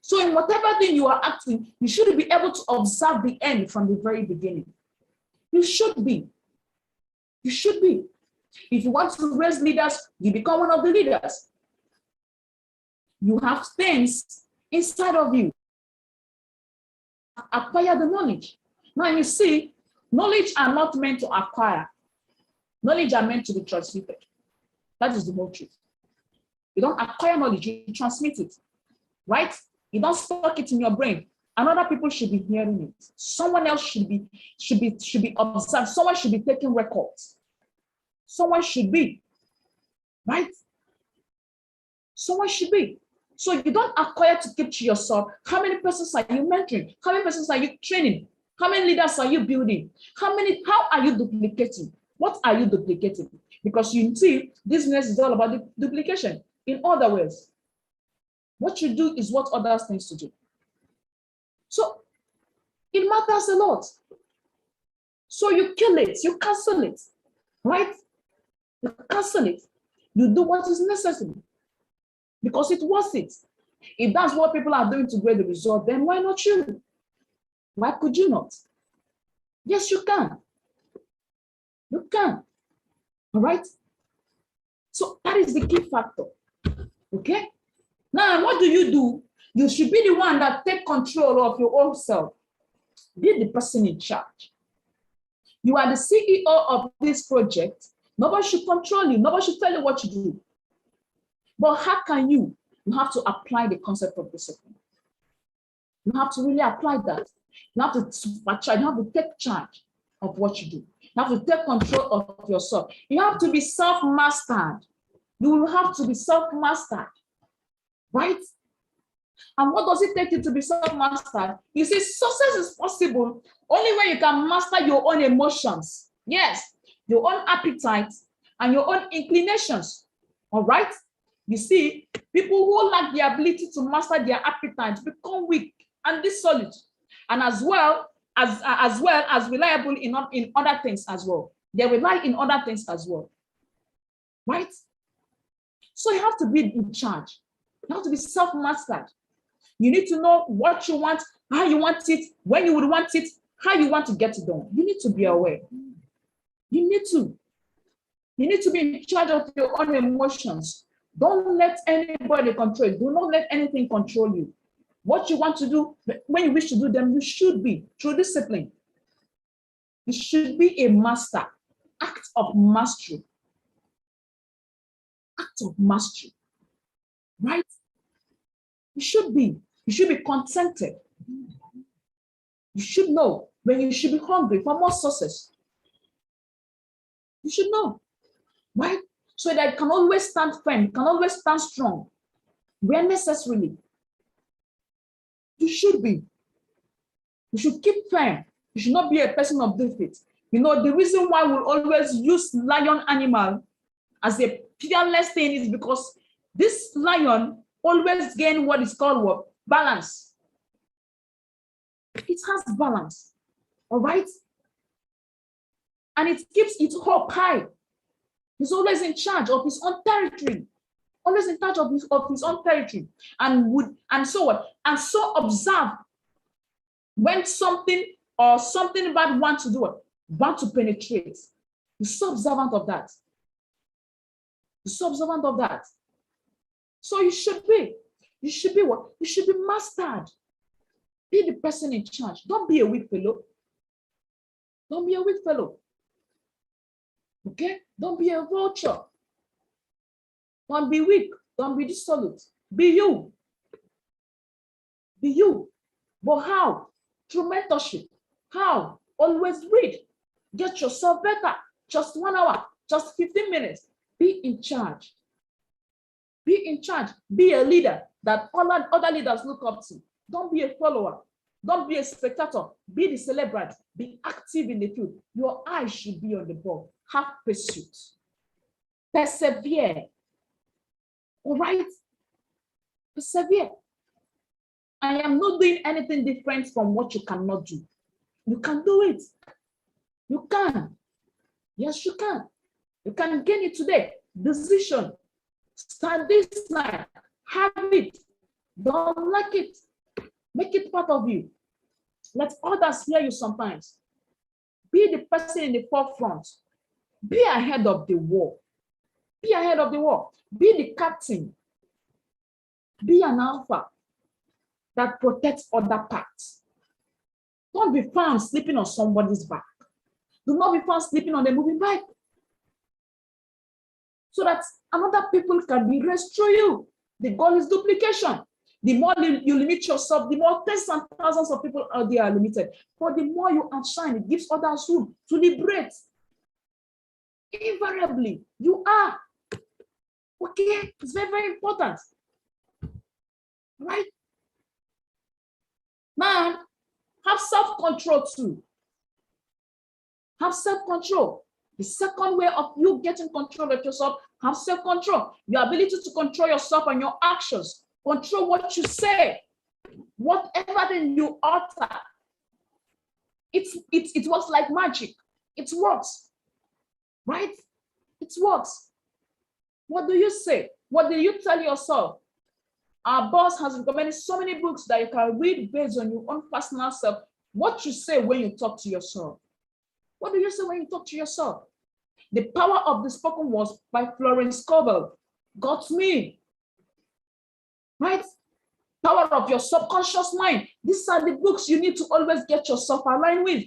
So in whatever thing you are acting, you should be able to observe the end from the very beginning. You should be. You should be. If you want to raise leaders, you become one of the leaders. You have things inside of you. Acquire the knowledge. Now you see, Knowledge are not meant to acquire. Knowledge are meant to be transmitted. That is the whole truth. You don't acquire knowledge, you transmit it, right? You don't stock it in your brain. And other people should be hearing it. Someone else should be observed. Someone should be taking records. Someone should be, right? Someone should be. So you don't acquire to keep to yourself. How many persons are you mentoring? How many persons are you training? How many leaders are you building? How are you duplicating? What are you duplicating? Because you see, business is all about the duplication. In other words, what you do is what others tend to do. So it matters a lot. So you kill it, you cancel it, right? You cancel it. You do what is necessary because it's worth it. If that's what people are doing to get the result, then why not you? Why could you not? Yes, you can. You can. All right? So that is the key factor. Okay? Now, what do? You should be the one that take control of your own self. Be the person in charge. You are the CEO of this project. Nobody should control you. Nobody should tell you what to do. But how can you? You have to apply the concept of discipline. You have to really apply that. You have to take charge of what you do. You have to take control of yourself. You have to be self-mastered. You will have to be self-mastered, right? And what does it take you to be self-mastered? You see, success is possible only when you can master your own emotions. Yes, your own appetites and your own inclinations. All right? You see, people who lack the ability to master their appetites become weak and dissolute, and as well as reliable in other things as well. They rely in other things as well. Right? So you have to be in charge. You have to be self-mastered. You need to know what you want, how you want it, when you would want it, how you want to get it done. You need to be aware. You need to. You need to be in charge of your own emotions. Don't let anybody control you. Do not let anything control you. What you want to do, when you wish to do them, you should be through discipline. You should be a master. Act of mastery. Act of mastery. Right? You should be. You should be contented. You should know when you should be hungry for more success. You should know, right? So that you can always stand firm, you can always stand strong where necessarily. You should be. You should keep firm. You should not be a person of defeat. You know, the reason why we always use lion animal as a fearless thing is because this lion always gain what is called what? Balance. It has balance, all right? And it keeps its hope high. He's always in charge of his own territory, always in charge of his own territory, and so what? And so observe when something bad wants to do it, want to penetrate. You're so observant of that. You're so observant of that. So you should be what? You should be mastered. Be the person in charge. Don't be a weak fellow. Don't be a weak fellow. Okay? Don't be a vulture. Don't be weak. Don't be dissolute. Be you. Be you. But how? Through mentorship. How? Always read. Get yourself better. Just 1 hour. Just 15 minutes. Be in charge. Be in charge. Be a leader that other leaders look up to. Don't be a follower. Don't be a spectator. Be the celebrant. Be active in the field. Your eyes should be on the ball. Have pursuit. Persevere. All right? Persevere. I am not doing anything different from what you cannot do. You can do it. You can. Yes, you can. You can gain it today. Decision. Start this night. Have it. Don't like it. Make it part of you. Let others hear you sometimes. Be the person in the forefront. Be ahead of the war. Be ahead of the war. Be the captain. Be an alpha that protects other parts. Don't be found sleeping on somebody's back. Do not be found sleeping on a moving bike. So that another people can be raised through you. The goal is duplication. The more you limit yourself, the more tens and thousands of people out there are limited. But the more you outshine, it gives others room to liberate. Invariably, you are. Okay? It's very, very important. Right? Now, have self-control too. Have self-control. The second way of you getting control of yourself, have self-control. Your ability to control yourself and your actions. Control what you say. Whatever thing you utter. It works like magic. It works. Right? It works. What do you say? What do you tell yourself? Our boss has recommended so many books that you can read based on your own personal self. What you say when you talk to yourself. What do you say when you talk to yourself? The Power of the Spoken Words by Florence got me. Right? Power of your subconscious mind. These are the books you need to always get yourself aligned with.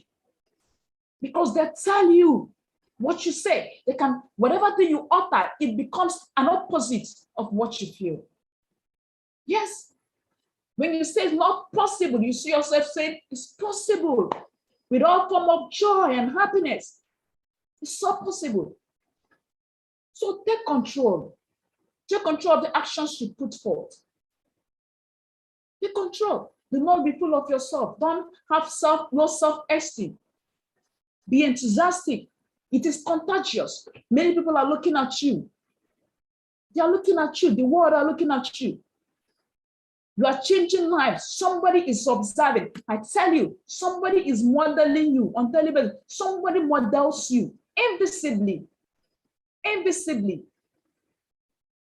Because they tell you what you say. They can, whatever thing you utter, it becomes an opposite of what you feel. Yes. When you say it's not possible, you see yourself saying it's possible with all form of joy and happiness. It's so possible. So take control. Take control of the actions you put forth. Take control. Do not be full of yourself. Don't have low self-esteem. Be enthusiastic. It is contagious. Many people are looking at you. They are looking at you. The world are looking at you. You are changing lives. Somebody is observing. I tell you, somebody is modeling you on television. Somebody models you invisibly. Invisibly.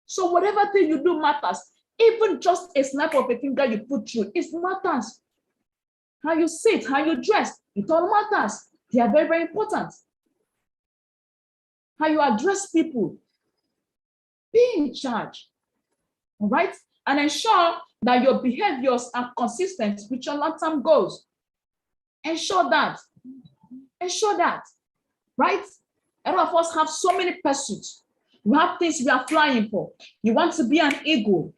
So whatever thing you do matters. Even just a snap of a finger you put through, it matters. How you sit, how you dress, it all matters. They are very, very important. How you address people. Be in charge. All right? And ensure that your behaviors are consistent with your long-term goals. Ensure that. Ensure that. Right? A lot of us have so many pursuits. We have things we are flying for. You want to be an eagle.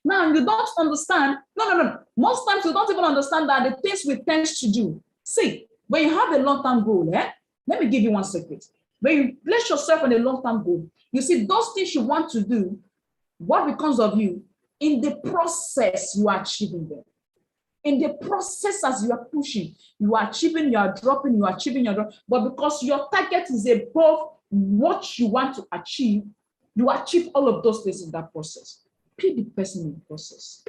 Now, you don't understand. No. Most times, you don't even understand that the things we tend to do. See, when you have a long-term goal, let me give you one secret. When you place yourself on a long-term goal, you see those things you want to do, what becomes of you? In the process, you are achieving them. In the process, as you are pushing, you are achieving, you are dropping, you are achieving, you are dropping. But because your target is above what you want to achieve, you achieve all of those things in that process. Be the person in the process.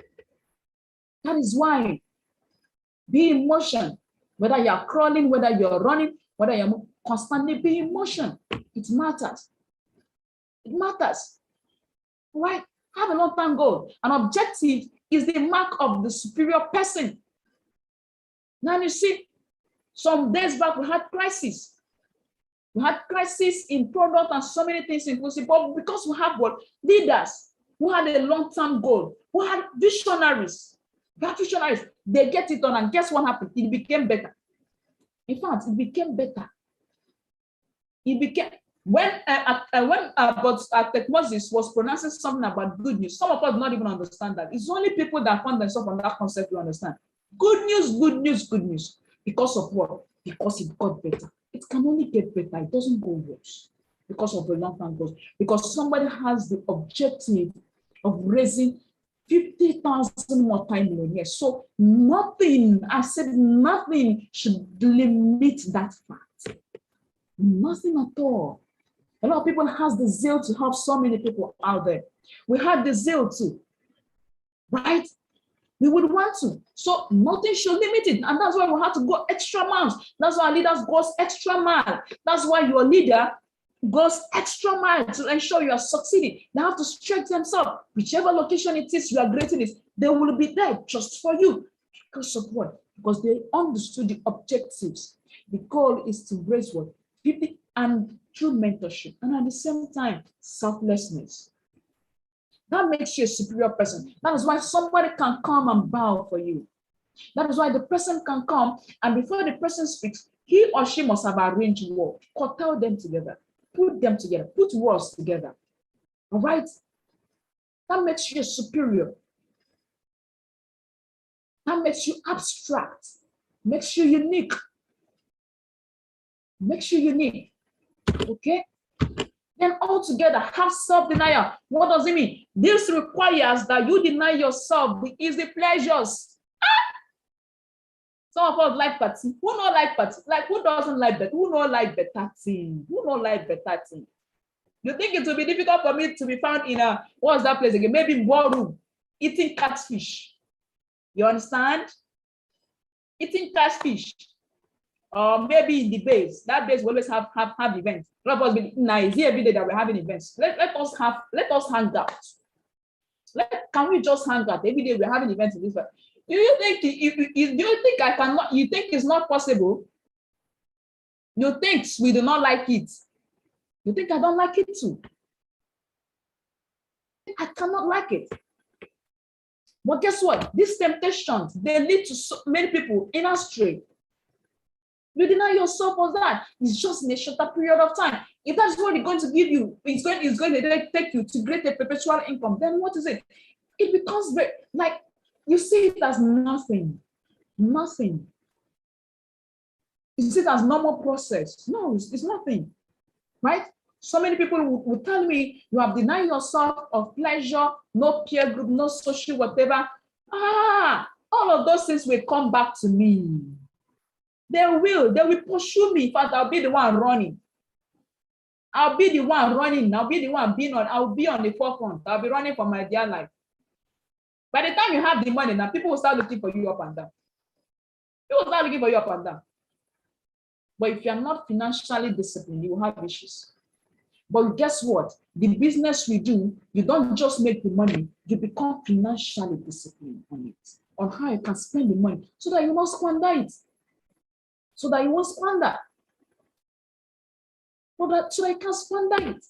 That is why be in motion. Whether you're crawling, whether you're running, whether you're constantly be in motion. It matters. It matters. Right? Have a long-term goal. An objective is the mark of the superior person. Now you see, some days back we had crisis. We had crisis in product and so many things inclusive, but because we have what? Leaders who had a long-term goal, who had visionaries. Visionaries, they get it done, and guess what happened? It became better. In fact, it became better. It became, when Moses was pronouncing something about good news, some of us do not even understand that. It's only people that find themselves on that concept who understand. Good news, good news, good news. Because of what? Because it got better. It can only get better. It doesn't go worse because of the long-term goals. Because somebody has the objective of raising 50,000 multi-millionaires. So nothing, I said nothing should limit that fact. Nothing at all. A lot of people has the zeal to help so many people out there. We have the zeal too, right? We would want to. So nothing should limit it. And that's why we have to go extra miles. That's why our leaders goes extra mile. That's why your leader goes extra mile to ensure you are succeeding. They have to stretch themselves. Whichever location it is you are creating it, they will be there just for you. Because of what? Because they understood the objectives. The goal is to raise what? People, and through mentorship. And at the same time, selflessness. That makes you a superior person. That is why somebody can come and bow for you. That is why the person can come, and before the person speaks, he or she must have arranged work, curtail them together, put words together. All right? That makes you superior. That makes you abstract, makes you unique. Makes you unique. Okay? Then altogether, have self-denial. What does it mean? This requires that you deny yourself the easy pleasures. Some of us like party. Who don't like party? Like, who doesn't like better? Who don't like better thing? Who don't like better thing? You think it will be difficult for me to be found in a, what's that place again? Maybe ballroom, eating catfish. You understand? Eating catfish. Or maybe in the base. That base will always have events. Let us be nice every day that we're having events. Let us hang out. Can we just hang out every day? We're having events in this way. Do you think I cannot? You think it's not possible? You think we do not like it? You think I don't like it too? I cannot like it. But guess what? These temptations, they lead to so many people in astray. You deny yourself of that. It's just in a shorter period of time. If that's what it's going to give you, it's going to take you to create a perpetual income, then what is it? It becomes very, like, you see it as nothing. Nothing. You see it as normal process. No, it's nothing. Right? So many people will tell me, you have denied yourself of pleasure, no peer group, no social whatever. All of those things will come back to me. They will pursue me. In fact, I'll be the one running. I'll be the one running. I'll be the one I'll be on the forefront. I'll be running for my dear life. By the time you have the money, now people will start looking for you up and down. People will start looking for you up and down. But if you're not financially disciplined, you will have issues. But guess what? The business we do, you don't just make the money, you become financially disciplined on it, on how you can spend the money so that you won't squander it. So that you won't squander. So that you can squander it.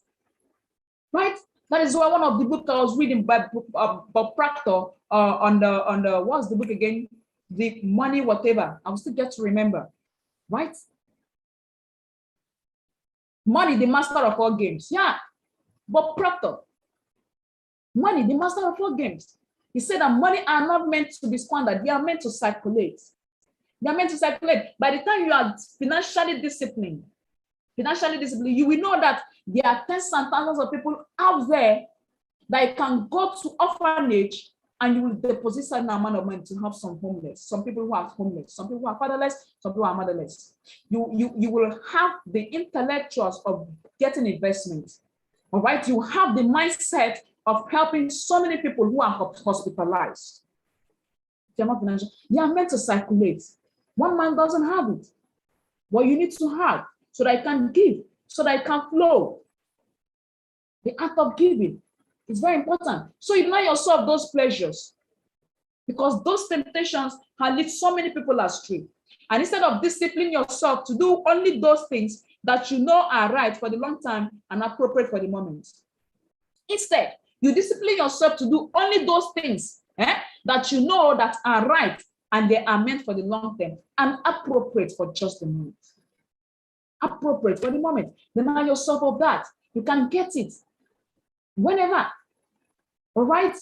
Right? That is why one of the books I was reading by Bob Proctor on the what's the book again? The Money Whatever. I will still get to remember. Right? Money, the master of all games. Yeah. Bob Proctor. Money, the master of all games. He said that money are not meant to be squandered. They are meant to circulate. They are meant to circulate. By the time you are financially disciplined, you will know that there are tens and thousands of people out there that you can go to orphanage and you will deposit certain amount of money to have some homeless, some people who are homeless, some people who are fatherless, some people are motherless. You will have the intellectuals of getting investments. All right, you have the mindset of helping so many people who are hospitalized. They're not financial. They are meant to circulate. One man doesn't have it. What you need to have so that I can give, so that I can flow. The act of giving is very important. So you deny yourself those pleasures because those temptations have led so many people astray. And instead of disciplining yourself to do only those things that you know are right for the long time and appropriate for the moment, instead, you discipline yourself to do only those things that you know that are right and they are meant for the long term and appropriate for just the moment. Appropriate for the moment. Deny yourself of that. You can get it whenever. All right?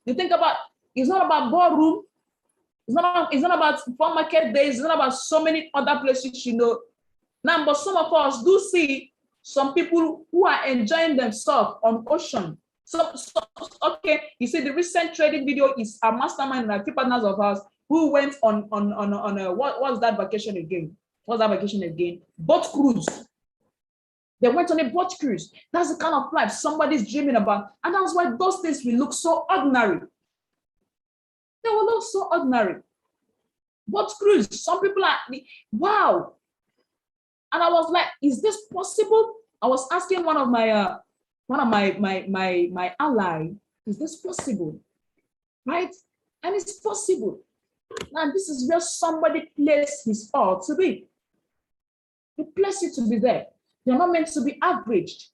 You think about, it's not about ballroom. It's not about farm market days. It's not about so many other places, you know. Now, but some of us do see some people who are enjoying themselves on ocean. So okay, you see the recent trading video is a mastermind and a few partners of ours who went on a what's that vacation again? What's that vacation again? Boat cruise. They went on a boat cruise. That's the kind of life somebody's dreaming about. And that's why those things will look so ordinary. They will look so ordinary. Boat cruise. Some people are, wow. And I was like, is this possible? I was asking one of my ally, is this possible? Right? And it's possible. And this is where somebody placed his all to be. He placed it to be there. They're not meant to be averaged.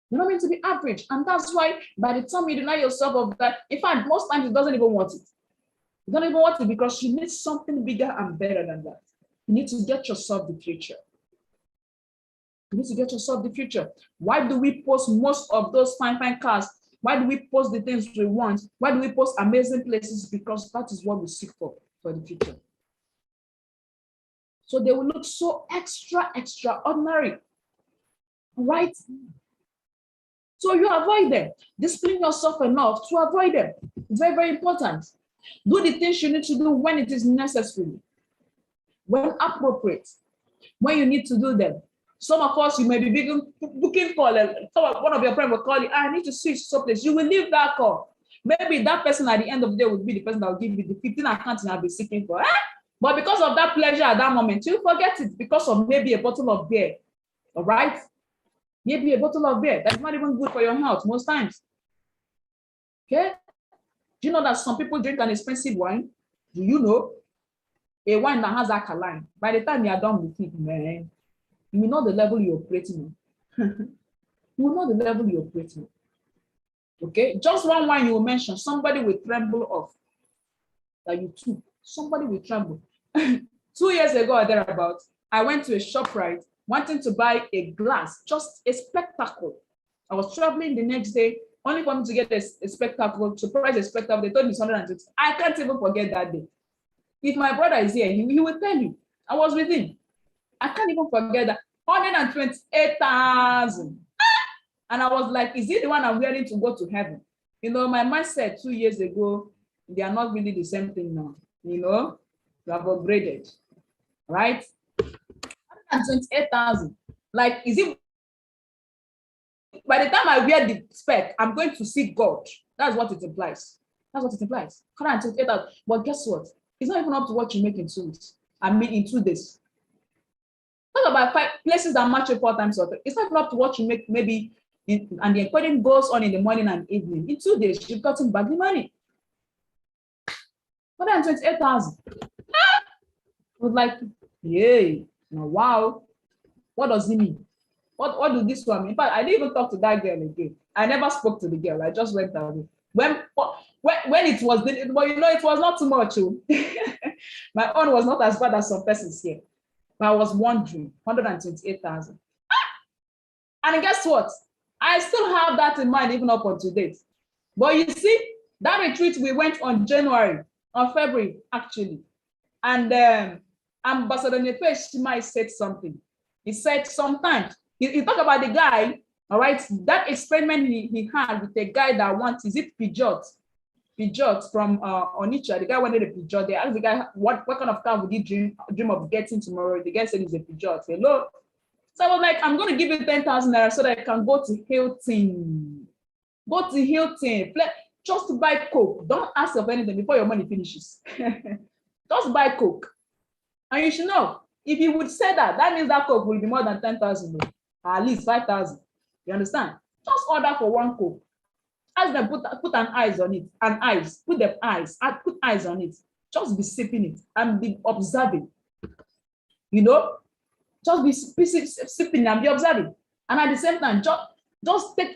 They're not meant to be averaged. And that's why by the time you deny yourself of that, in fact, most times it doesn't even want it. You don't even want it because you need something bigger and better than that. You need to get yourself the future. You need to get yourself the future. Why do we post most of those fine cars? Why do we post the things we want? Why do we post amazing places? Because that is what we seek for the future. So they will look so extraordinary, right? So you avoid them. Discipline yourself enough to avoid them. Very, very important. Do the things you need to do when it is necessary, when appropriate, when you need to do them. Some of us, you may be booking call. One of your friends will call you, I need to switch someplace. You will leave that call. Maybe that person at the end of the day will be the person that will give you the 15 accounts you have been seeking for. But because of that pleasure at that moment, you forget it because of maybe a bottle of beer. All right? Maybe a bottle of beer. That's not even good for your health most times. Okay? Do you know that some people drink an expensive wine? Do you know? A wine that has alkaline. By the time you are done with it, man, you will know the level you're operating on. You will know the level you're operating on. Okay? Just one wine you will mention, somebody will tremble off that you took. Somebody will tremble. 2 years ago or thereabouts, I went to a ShopRite wanting to buy a glass, just a spectacle. I was traveling the next day, only for me to get a spectacle, to price a spectacle. They told me it's 150. I can't even forget that day. If my brother is here, he will tell you. I was with him. I can't even forget that. 128,000. And I was like, is it the one I'm wearing to go to heaven? You know, my mindset 2 years ago, they are not really the same thing now. You know, you have upgraded, right? 128,000. Like, is it? By the time I wear the spec, I'm going to see God. That's what it implies. That's what it implies. 128,000. But guess what? It's not even up to what you make in 2 weeks. I mean, in 2 days. Talk about 5 places that match you 4 times or 3. It's not even up to what you make maybe, and the encoding goes on in the morning and evening. In 2 days, you've gotten back the money. 128,000. I was like, yay, now wow. What does it mean? What do this one mean? In fact, I didn't even talk to that girl again. I never spoke to the girl. I just went away. When it was, well, you know, it was not too much. My own was not as bad as some persons here. But I was wondering, 128,000. And guess what? I still have that in mind even up until date. But you see, that retreat we went on February, actually. And Ambassador Nefe Shimai said something. He said sometimes, he talked about the guy, all right, that experiment he had with a guy that wants, is it Peugeot from Onitsha, the guy wanted a Peugeot. They asked the guy, what kind of car would he dream of getting tomorrow? The guy said it's a Peugeot. Hello. So I was like, I'm going to give you 10,000 naira so that I can go to Hilton. Go to Hilton. Just to buy Coke. Don't ask of anything before your money finishes. Just buy Coke. And you should know, if you would say that, that means that Coke will be more than 10,000, at least 5,000. You understand? Just order for one Coke. Ask them, put an eyes on it, put eyes on it. Just be sipping it and be observing. You know, just be sipping and be observing. And at the same time,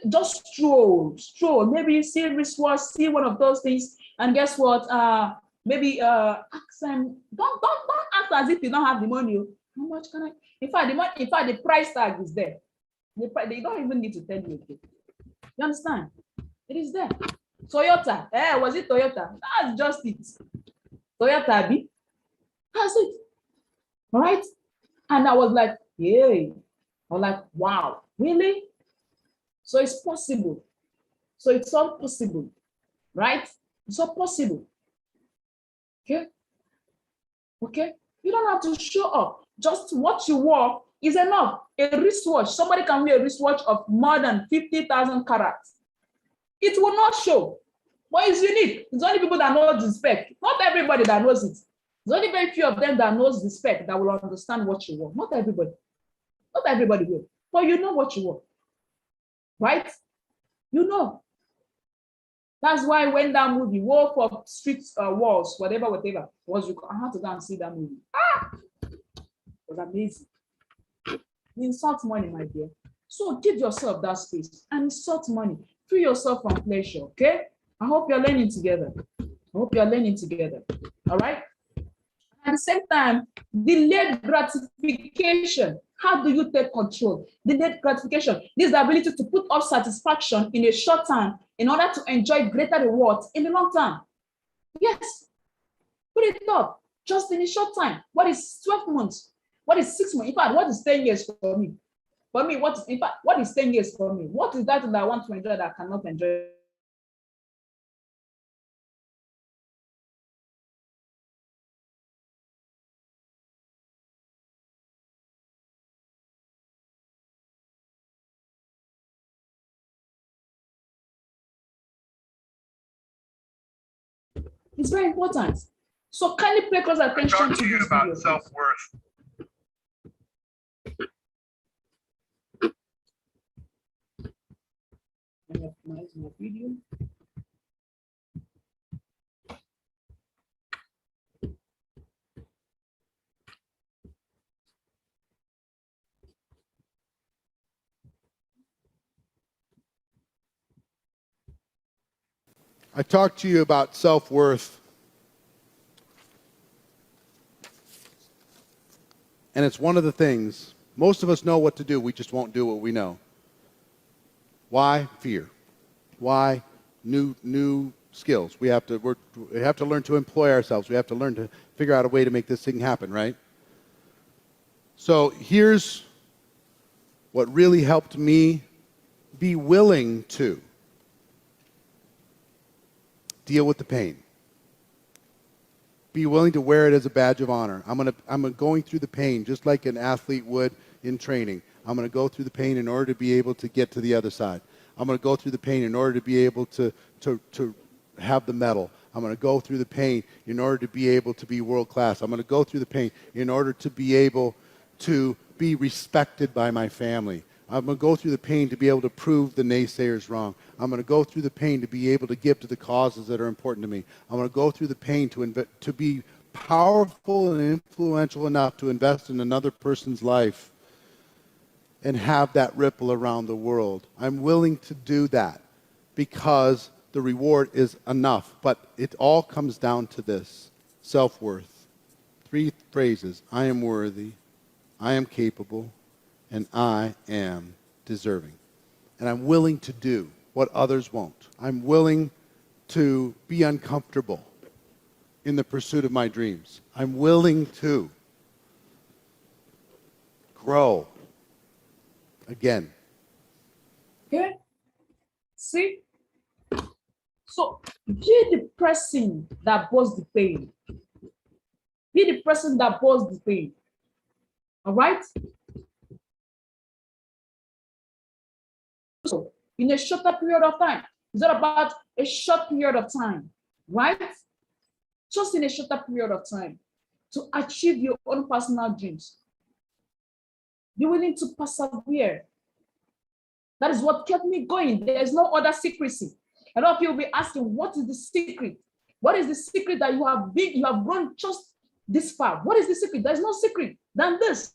just stroll. Maybe see wristwatch, see one of those things, and guess what? Maybe ask them. Don't act as if you don't have the money. How much can I? In fact, the price tag is there. They don't even need to tell you. Okay. You understand? It is there. Toyota. Was it Toyota? That's just it. Toyota B. That's it. All right. And I was like, yay. I was like, wow, really? So it's possible. So it's all possible. Right? It's all possible. Okay. Okay. You don't have to show up. Just what you wore is enough. A wristwatch. Somebody can wear a wristwatch of more than 50,000 carats. It will not show, but it's unique. It's only people that know the spec. Not everybody that knows it. There's only very few of them that knows the spec that will understand what you want. Not everybody. Not everybody will. But you know what you want. Right? You know. That's why when that movie, Wolf of Street Walls, whatever, was, I had to go and see that movie. It was amazing. You insult money, my dear. So give yourself that space and insult money. Free yourself from pleasure, okay? I hope you're learning together. All right? At the same time, delayed gratification. How do you take control? Delayed gratification. This is the ability to put off satisfaction in a short time in order to enjoy greater rewards in the long term. Yes, put it up just in a short time. What is 12 months? What is 6 months? In fact, what is 10 years for me? For me, what is 10 years for me? What is that I want to enjoy that I cannot enjoy? It's very important. So kindly pay close attention to this about video. self-worth. Let me optimize my video. I talked to you about self-worth, and it's one of the things, most of us know what to do, we just won't do what we know. Why? Fear. Why? New skills. We have to learn to employ ourselves. We have to learn to figure out a way to make this thing happen, right? So here's what really helped me be willing to deal with the pain. Be willing to wear it as a badge of honor. I'm going through the pain just like an athlete would in training. I'm going to go through the pain in order to be able to get to the other side. I'm going to go through the pain in order to be able to have the medal. I'm going to go through the pain in order to be able to be world class. I'm going to go through the pain in order to be able to be respected by my family. I'm going to go through the pain to be able to prove the naysayers wrong. I'm going to go through the pain to be able to give to the causes that are important to me. I'm going to go through the pain to be powerful and influential enough to invest in another person's life and have that ripple around the world. I'm willing to do that because the reward is enough. But it all comes down to this: self-worth. 3 phrases: I am worthy, I am capable, and I am deserving. And I'm willing to do what others won't. I'm willing to be uncomfortable in the pursuit of my dreams. I'm willing to grow again. Okay? See? So be the person that bears the pain. Be the person that bears the pain. All right? So in a shorter period of time. It's not about a short period of time, right? Just in a shorter period of time to achieve your own personal dreams. Be willing to persevere. That is what kept me going. There is no other secrecy. A lot of people will be asking, what is the secret? What is the secret that you have grown just this far? What is the secret? There's no secret than this.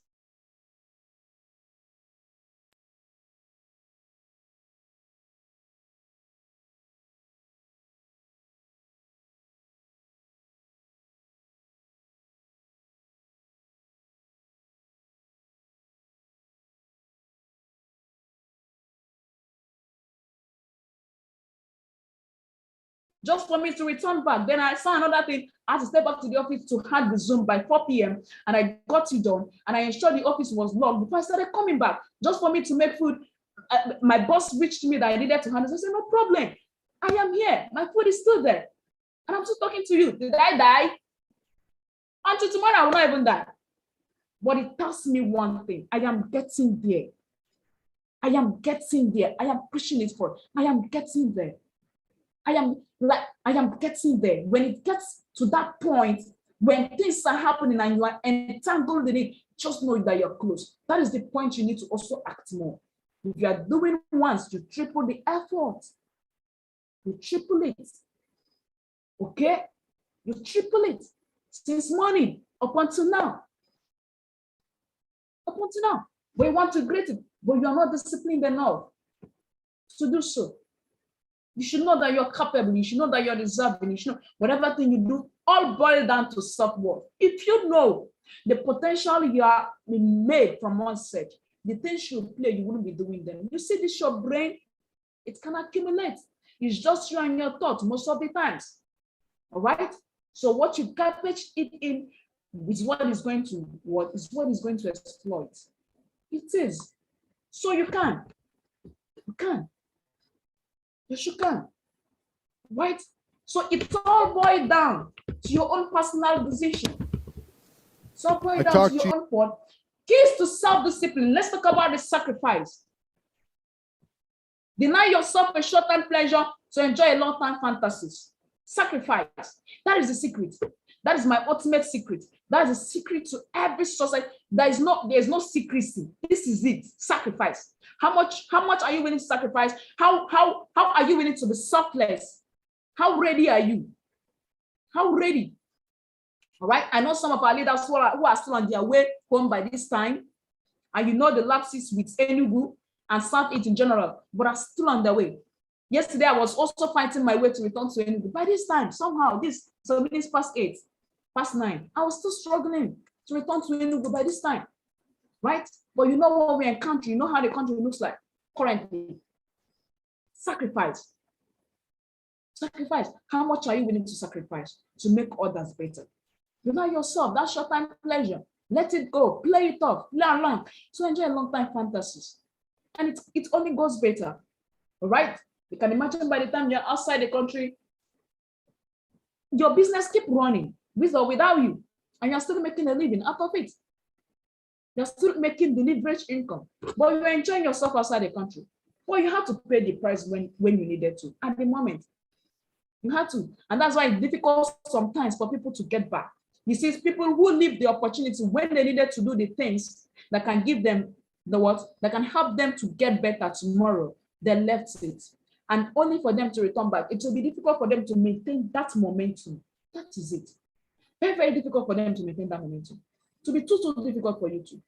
Just for me to return back. Then I saw another thing. I had to step back to the office to have the Zoom by 4 p.m. And I got it done. And I ensured the office was locked before I started coming back. Just for me to make food. My boss reached me that I needed to handle. I said, no problem. I am here. My food is still there. And I'm still talking to you. Did I die? Until tomorrow, I will not even die. But it tells me one thing. I am getting there. I am getting there. I am pushing it forward. I am getting there. I am getting there. When it gets to that point, when things are happening and you are entangled in it, just know that you're close. That is the point you need to also act more. If you are doing once, you triple the effort. You triple it. Okay? You triple it. Since morning up until now. Up until now. But you want to grade it, but you are not disciplined enough to do so. You should know that you're capable. You should know that you're deserving. You should know whatever thing you do, all boil down to self-worth. If you know the potential you are made from one set, the things you play, you wouldn't be doing them. You see this, your brain, it can accumulate. It's just you and your thoughts most of the times. All right? So what you garbage it in is what is going to exploit. It is. So you can. You can. Yes, you can. Right? So it's all boiled down to your own personal decision. So boil down to your own part. Keys to self-discipline. Let's talk about the sacrifice. Deny yourself a short-term pleasure to enjoy a long-term fantasies. Sacrifice. That is the secret. That is my ultimate secret. That is the secret to every society. There's no secrecy. This is it. Sacrifice. How much are you willing to sacrifice? How are you willing to be selfless? How ready are you? How ready? All right. I know some of our leaders who are still on their way home by this time, and you know the lapses with Enugu and South East in general, but are still on their way. Yesterday, I was also fighting my way to return to Enugu. By this time, somehow, so minutes past 8, past 9, I was still struggling to return to Enugu by this time, right? But you know what we encounter, you know how the country looks like currently. Sacrifice. Sacrifice. How much are you willing to sacrifice to make others better? Deny yourself that short-time pleasure. Let it go. Play it off. Play along. So enjoy long-time fantasies. And it only goes better. All right? You can imagine by the time you're outside the country, your business keep running with or without you. And you're still making a living out of it. You're still making the leverage income. But you're enjoying yourself outside the country. Well, you have to pay the price when you needed to. At the moment, you have to. And that's why it's difficult sometimes for people to get back. You see, people who leave the opportunity when they needed to do the things that can give them that can help them to get better tomorrow, they left it. And only for them to return back, it will be difficult for them to maintain that momentum. That is it. Very, very difficult for them to maintain that momentum. To be too difficult for you to.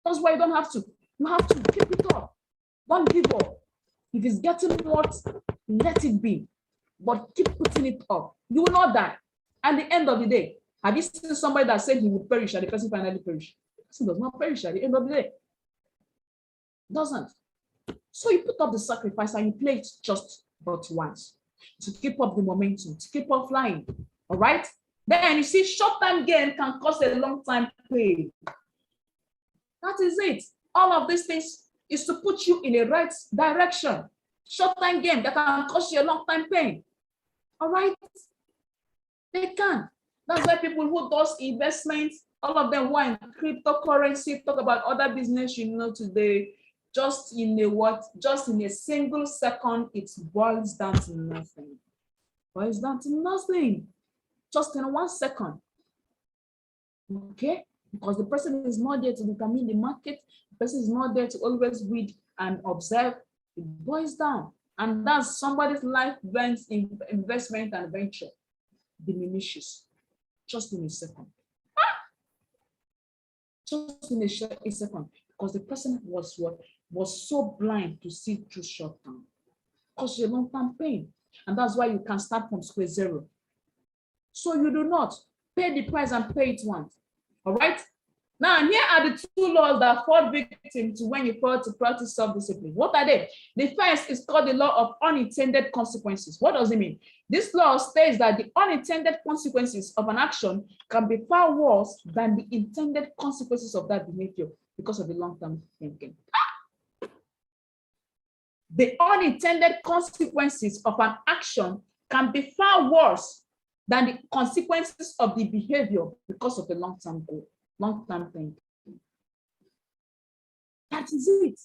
That's why you don't have to. You have to keep it up. Don't give up. If it's getting what, let it be. But keep putting it up. You will not die. At the end of the day, have you seen somebody that said he would perish and the person finally perish? The person does not perish at the end of the day. Doesn't. So you put up the sacrifice and you play it just but once to keep up the momentum, to keep on flying. All right? Then you see, short-term gain can cause a long-time pain. That is it. All of these things is to put you in the right direction. Short-term gain that can cause you a long-time pain. All right? They can. That's why people who does investments, all of them who are in cryptocurrency, talk about other business, today, just in a single second, it boils down to nothing. Boils down to nothing. Just in 1 second. Okay? Because the person is not there to determine the market, the person is not there to always read and observe. It boils down. And that's somebody's life investment and venture diminishes just in a second. Just in a second. Because the person was so blind to see through short term. Cause you long-term pain. And that's why you can start from square zero. So you do not pay the price and pay it once. All right? Now, here are the 2 laws that fall victim to when you fail to practice self-discipline. What are they? The first is called the law of unintended consequences. What does it mean? This law states that the unintended consequences of an action can be far worse than the intended consequences of that behavior because of the long-term thinking. The unintended consequences of an action can be far worse than the consequences of the behavior because of the long-term goal, long-term thinking. That is it.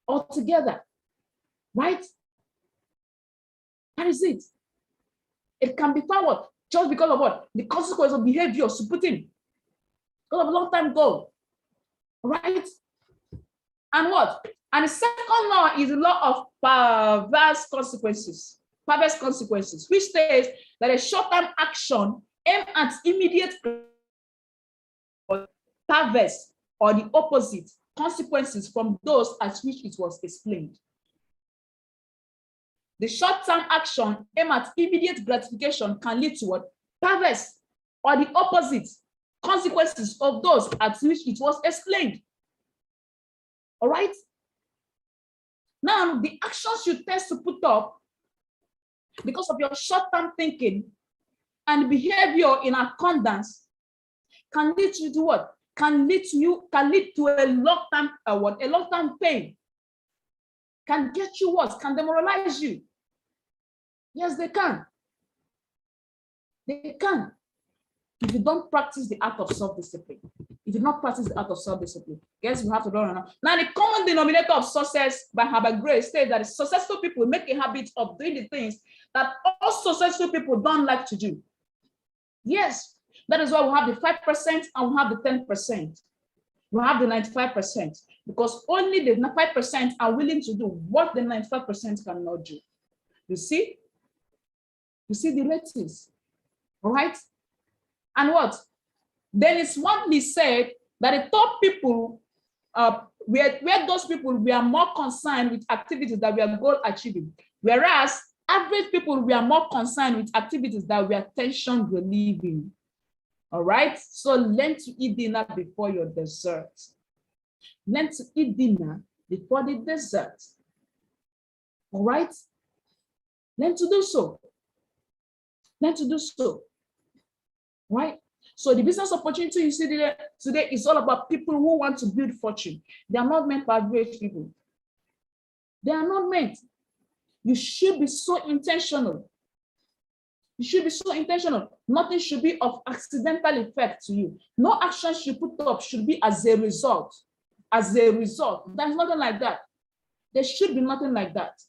Altogether, right? That is it. It can be far worse just because of what? The consequence of behavior to put in. Because of a long-term goal. Right? And what? And the second law is the law of perverse consequences. Perverse consequences, which says that a short-term action aimed at immediate perverse or the opposite consequences from those at which it was explained. The short-term action aimed at immediate gratification can lead to what? Perverse or the opposite consequences of those at which it was explained. All right? Now, the actions you tend to put up because of your short-term thinking and behavior in accordance can lead you to what? Can lead to a long-term A long-term pain. Can get you what? Can demoralize you. Yes, they can. They can. If you don't practice the art of self-discipline. If you don't practice the art of self-discipline, guess we have to learn now. Now, the common denominator of success by Herbert Grace states that successful people make a habit of doing the things that all successful people don't like to do. Yes, that is why we have the 5% and we have the 10%. We have the 95% because only the 5% are willing to do what the 95% cannot do. You see? You see the ratings, all right? And what? Then it's widely said that the top people, where those people were more concerned with activities that were goal achieving, whereas average people were more concerned with activities that were tension relieving. All right? So learn to eat dinner before your dessert. Learn to eat dinner before the dessert. All right? Learn to do so. Learn to do so. Right? So the business opportunity you see today is all about people who want to build fortune. They are not meant for average people. They are not meant. You should be so intentional. You should be so intentional. Nothing should be of accidental effect to you. No action you put up should be as a result. As a result. There's nothing like that. There should be nothing like that.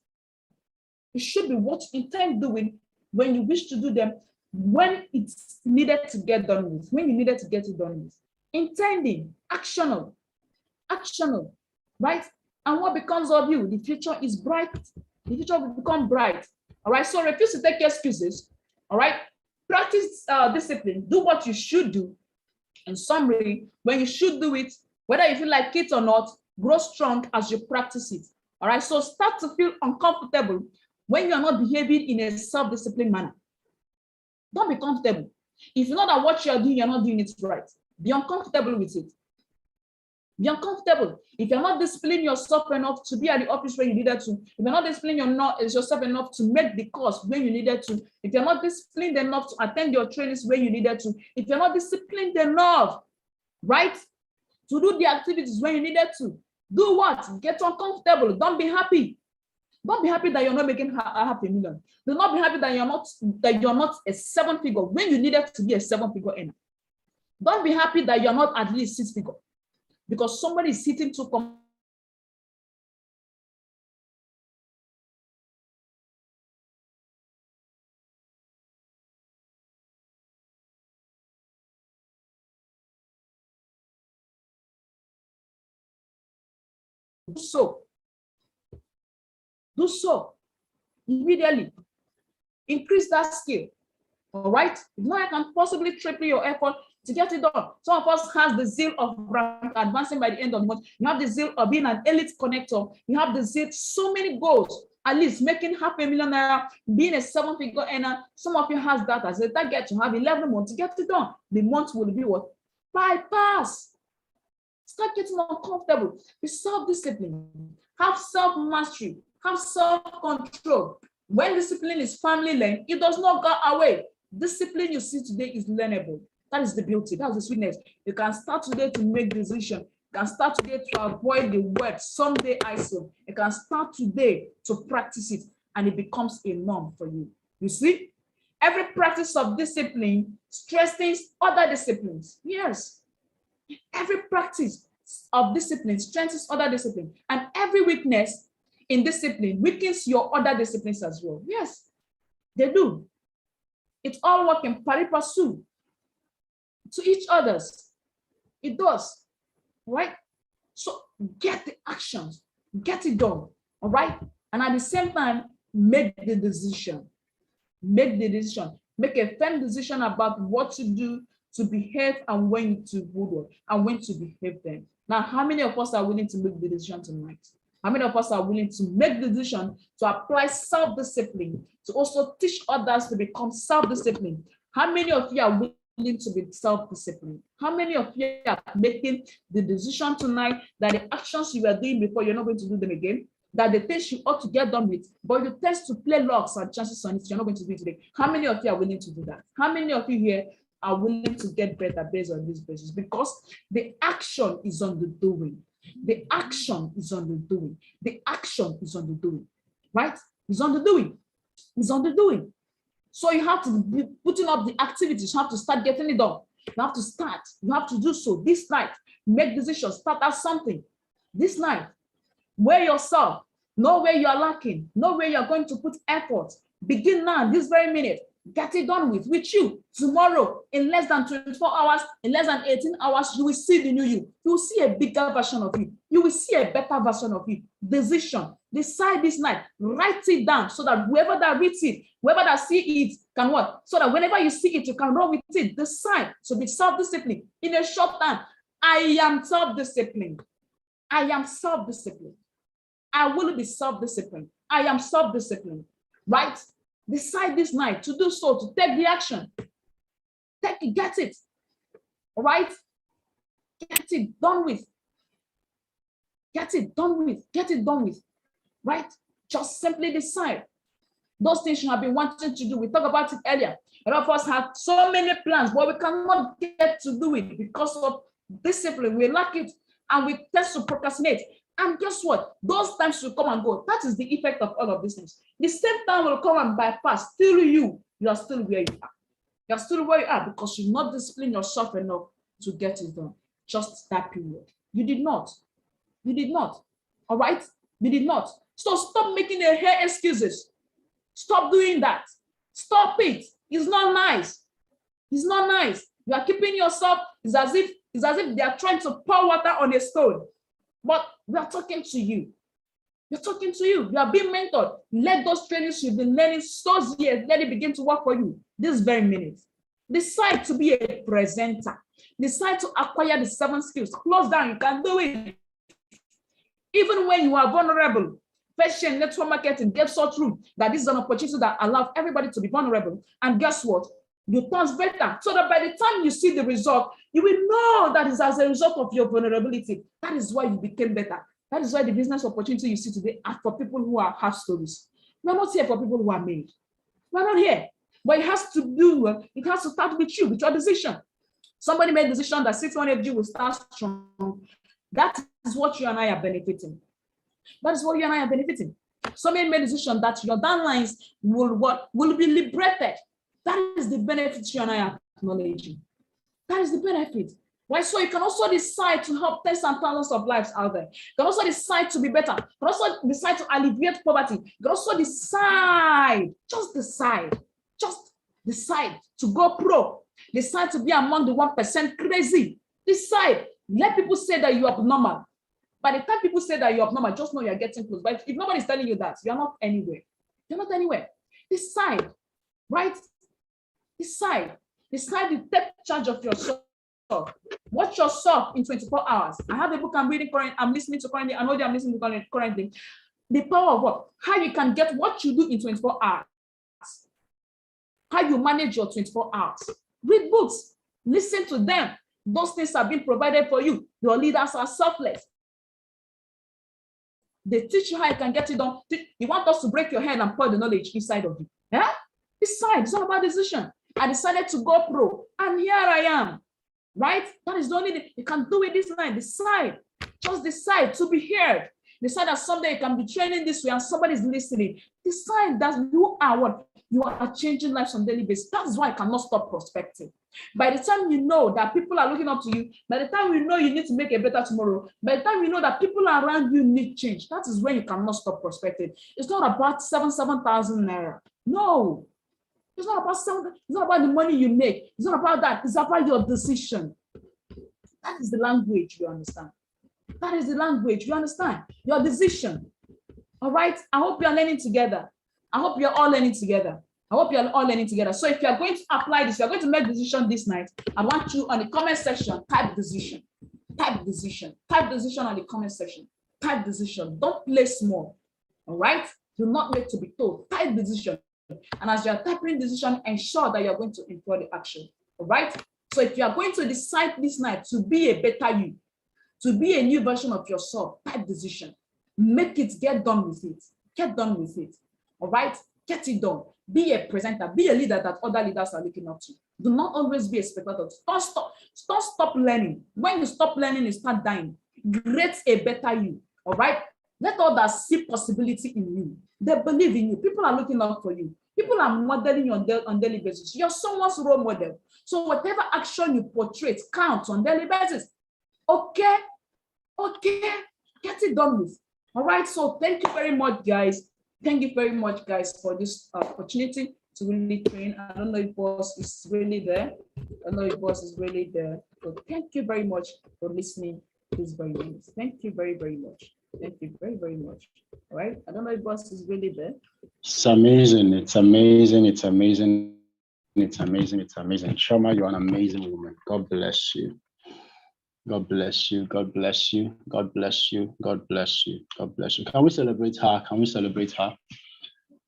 It should be what you intend doing when you wish to do them, when it's needed to get done with, when you needed to get it done with. Intending, actional, right? And what becomes of you? The future is bright. The future will become bright. All right, so refuse to take excuses. All right, practice discipline. Do what you should do. In summary, when you should do it, whether you feel like it or not, grow strong as you practice it. All right, so start to feel uncomfortable when you're not behaving in a self-disciplined manner. Don't be comfortable. If you know that what you're doing, you're not doing it right, be uncomfortable with it. Be uncomfortable. If you're not disciplining yourself enough to be at the office when you needed to, if you're not disciplining yourself enough to make the course when you needed to, if you're not disciplined enough to attend your trainings when you needed to, if you're not disciplined enough, right, to do the activities when you needed to, do what? Get uncomfortable. Don't be happy. Don't be happy that you're not making $500,000. Do not be happy that you're not a 7-figure when you needed to be a 7-figure earner. Don't be happy that you're not at least 6-figure because somebody is sitting to come. Do so immediately. Increase that skill. All right. Now I can possibly triple your effort to get it done. Some of us has the zeal of advancing by the end of the month. You have the zeal of being an elite connector. You have the zeal, so many goals, at least making $500,000, being a 7-figure earner. Some of you has that as a target to have 11 months to get it done. The month will be what? Bypass. Start getting uncomfortable. Be self-disciplined. Have self-mastery. Have self-control. When discipline is firmly learned, it does not go away. Discipline you see today is learnable. That is the beauty. That's the sweetness. You can start today to make decisions. You can start today to avoid the word someday ISO. You can start today to practice it, and it becomes a norm for you. You see, every practice of discipline strengthens other disciplines. Yes, every practice of discipline strengthens other disciplines, and every weakness in discipline weakens your other disciplines as well. Yes, they do. It's all work in pari passu to each others. It does, right? So get the actions, get it done, all right? And at the same time, make the decision. Make the decision. Make a firm decision about what to do to behave and when to do and when to behave then. Now, how many of us are willing to make the decision tonight? How many of us are willing to make the decision to apply self-discipline, to also teach others to become self-disciplined? How many of you are willing to be self-disciplined? How many of you are making the decision tonight that the actions you were doing before, you're not going to do them again? That the things you ought to get done with, but you test to play logs and chances on it, you're not going to do it today. How many of you are willing to do that? How many of you here are willing to get better based on this basis? Because the action is on the doing. The action is on the doing. The action is on the doing, right? It's on the doing. It's on the doing. So you have to be putting up the activities. You have to start getting it done. You have to start. You have to do so this night. Make decisions. Start at something this night. Weigh yourself. Know where you are lacking. Know where you are going to put effort. Begin now, this very minute. Get it done with you. Tomorrow, in less than 24 hours, in less than 18 hours, you will see the new you. You will see a bigger version of you. You will see a better version of you. Decision. Decide this night. Write it down so that whoever that reads it, whoever that sees it can what? So that whenever you see it, you can run with it. Decide to be self-disciplined. In a short time, I am self-disciplined. I am self-disciplined. I will be self-disciplined. I am self-disciplined. Right? Decide this night to do so, to take the action. Take it, get it. All right? Get it done with. Get it done with. Get it done with. Right? Just simply decide. Those things you have been wanting to do. We talked about it earlier. A lot of us have so many plans, but we cannot get to do it because of discipline. We lack it and we tend to procrastinate. And guess what? Those times will come and go. That is the effect of all of these things. The same time will come and bypass. Still you are still where you are. You are still where you are because you not discipline yourself enough to get it done. Just that period. You did not. You did not. All right? You did not. So stop making your hair excuses. Stop doing that. Stop it. It's not nice. It's not nice. You are keeping yourself. It's as if they are trying to pour water on a stone. But we are talking to you. We're talking to you. You are being mentored. Let those trainings you've been learning so years, let it begin to work for you this very minute. Decide to be a presenter. Decide to acquire the 7 skills. Close down. You can do it. Even when you are vulnerable. Fashion, network marketing, get so true that this is an opportunity that allows everybody to be vulnerable. And guess what? You turn better so that by the time you see the result, you will know that is as a result of your vulnerability. That is why you became better. That is why the business opportunity you see today are for people who have stories. We're not here for people who are made. We're not here. But it has to start with you, with your decision. Somebody made a decision that 600G will start strong. That is what you and I are benefiting. That is what you and I are benefiting. Somebody made a decision that your downlines will be liberated. That is the benefit you and I are acknowledging. That is the benefit. Right? So you can also decide to help tens and thousands of lives out there. You can also decide to be better. You can also decide to alleviate poverty. You can also decide, just decide to go pro. Decide to be among the 1% crazy. Decide. Let people say that you're abnormal. By the time people say that you're abnormal, just know you're getting close. But if nobody's telling you that, you're not anywhere. You're not anywhere. Decide. Right? Decide to take charge of yourself. Watch yourself in 24 hours. I have a book I'm reading currently, I'm listening to currently, I know that I'm listening to currently. The power of what? How you can get what you do in 24 hours. How you manage your 24 hours. Read books, listen to them. Those things are being provided for you. Your leaders are selfless. They teach you how you can get it done. You want us to break your head and pour the knowledge inside of you. Yeah? Decide. It's all about decision. I decided to go pro, and here I am. Right? That is the only thing. You can do it this night. Decide. Just decide to be heard. Decide that someday you can be training this way and somebody's listening. Decide that you are what? You are changing lives on a daily basis. That's why I cannot stop prospecting. By the time you know that people are looking up to you, by the time you know you need to make a better tomorrow, by the time you know that people around you need change, that is when you cannot stop prospecting. It's not about 7,000 naira. No. It's not about the money you make. It's not about that. It's about your decision. That is the language you understand. That is the language you understand. Your decision. All right? I hope you are learning together. I hope you're all learning together. I hope you're all learning together. So if you're going to apply this, you're going to make decision this night, I want you on the comment section, type decision. Type decision. Type decision on the comment section. Type decision. Don't play small. All right? Do not wait to be told. Type decision. And as you're typing decision, ensure that you're going to employ the action. All right? So if you are going to decide this night to be a better you, to be a new version of yourself, type decision. Make it, get done with it. Get done with it. All right? Get it done. Be a presenter. Be a leader that other leaders are looking up to. Do not always be a spectator. Don't stop learning. When you stop learning, you start dying. Create a better you. All right? Let others see possibility in you. They believe in you. People are looking out for you. People are modeling you on daily basis. You're someone's role model. So whatever action you portray counts on daily basis. Okay? Get it done with. All right? So thank you very much, guys. Thank you very much, guys, for this opportunity to really train. I don't know if boss is really there. I don't know if boss is really there. So thank you very much for listening to this very minute. Thank you very, very much. Thank you very, very much. All right. I don't know if boss is really there. It's amazing. It's amazing. It's amazing. It's amazing. It's amazing. Chioma, you're an amazing woman. God bless you. God bless you. God bless you. God bless you. God bless you. God bless you. Can we celebrate her? Can we celebrate her?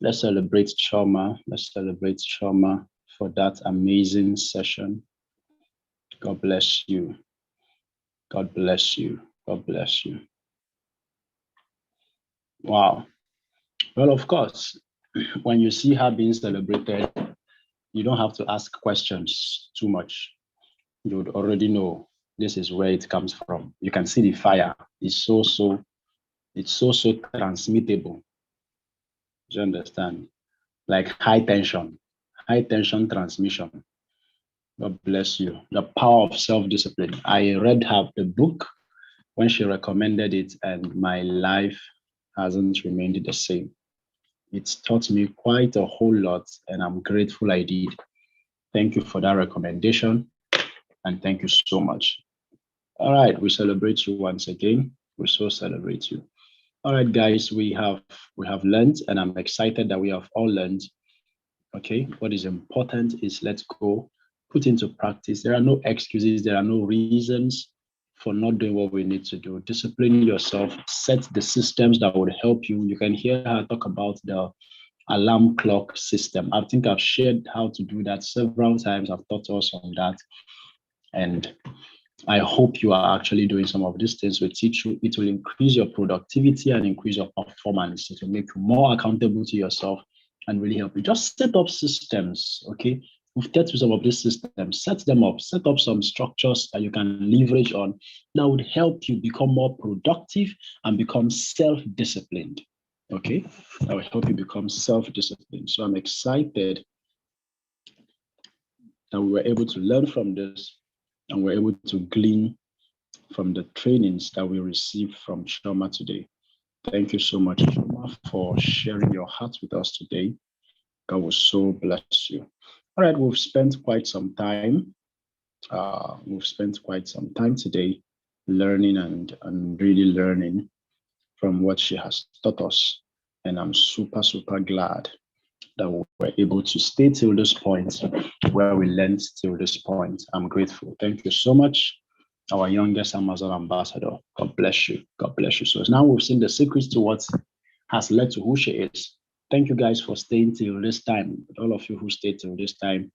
Let's celebrate Chioma. Let's celebrate Chioma for that amazing session. God bless you. God bless you. God bless you. Wow. Well, of course, when you see her being celebrated, you don't have to ask questions too much. You would already know this is where it comes from. You can see the fire. It's so transmittable. Do you understand? Like high tension transmission. God bless you. The power of self-discipline. I read the book when she recommended it, and my life hasn't remained the same. It's taught me quite a whole lot, and I'm grateful I did. Thank you for that recommendation, and thank you so much. All right, we celebrate you once again. We so celebrate you. All right, guys, we have learned, and I'm excited that we have all learned. Okay, what is important is let's go put into practice. There are no excuses. There are no reasons for not doing what we need to do. Discipline yourself. Set the systems that would help you. You can hear her talk about the alarm clock system. I think I've shared how to do that several times. I've taught us on that. And I hope you are actually doing some of these things. We teach you. It will increase your productivity and increase your performance. It will make you more accountable to yourself and really help you. Just set up systems, okay? We've taught you some of these systems. Set them up. Set up some structures that you can leverage on that would help you become more productive and become self-disciplined, okay? That will help you become self-disciplined. So I'm excited that we were able to learn from this and we're able to glean from the trainings that we received from Chioma today. Thank you so much, Chioma, for sharing your heart with us today. God will so bless you. All right, we've spent quite some time. Today learning and really learning from what she has taught us. And I'm super, super glad that we were able to stay till this point, where we learned till this point. I'm grateful. Thank you so much, our youngest Amazon ambassador. God bless you. God bless you. So now we've seen the secrets to what has led to who she is. Thank you guys for staying till this time. All of you who stayed till this time,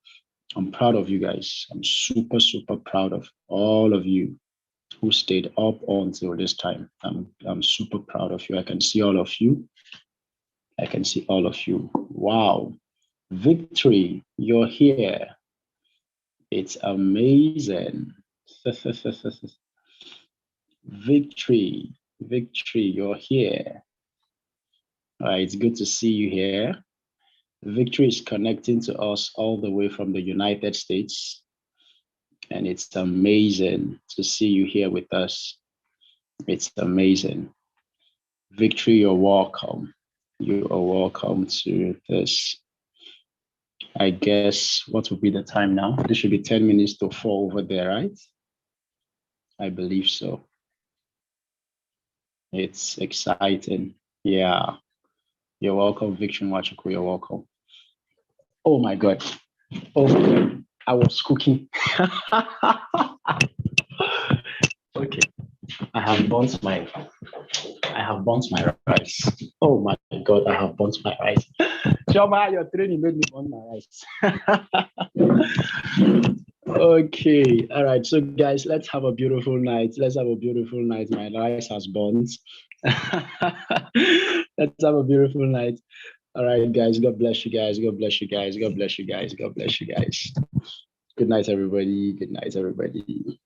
I'm proud of you guys. I'm super, super proud of all of you who stayed up until this time. I'm super proud of you. I can see all of you. I can see all of you. Wow. Victory, you're here. It's amazing. Victory, you're here. All right, it's good to see you here. Victory is connecting to us all the way from the United States. And it's amazing to see you here with us. It's amazing. Victory, you're welcome. You are welcome to this. I guess what will be the time now? This should be 10 minutes to 4 over there, right? I believe so. It's exciting. Yeah. You're welcome, Victory Wachuku. You're welcome. Oh my God. Oh my God. I was cooking. Okay. I have burnt my rice. Oh my God, I have burnt my rice. Chioma, your training made me burn my rice. Okay, all right. So, guys, let's have a beautiful night. Let's have a beautiful night. My rice has burnt. Let's have a beautiful night. All right, guys. God bless you guys. God bless you guys. God bless you guys. God bless you guys. Good night, everybody. Good night, everybody.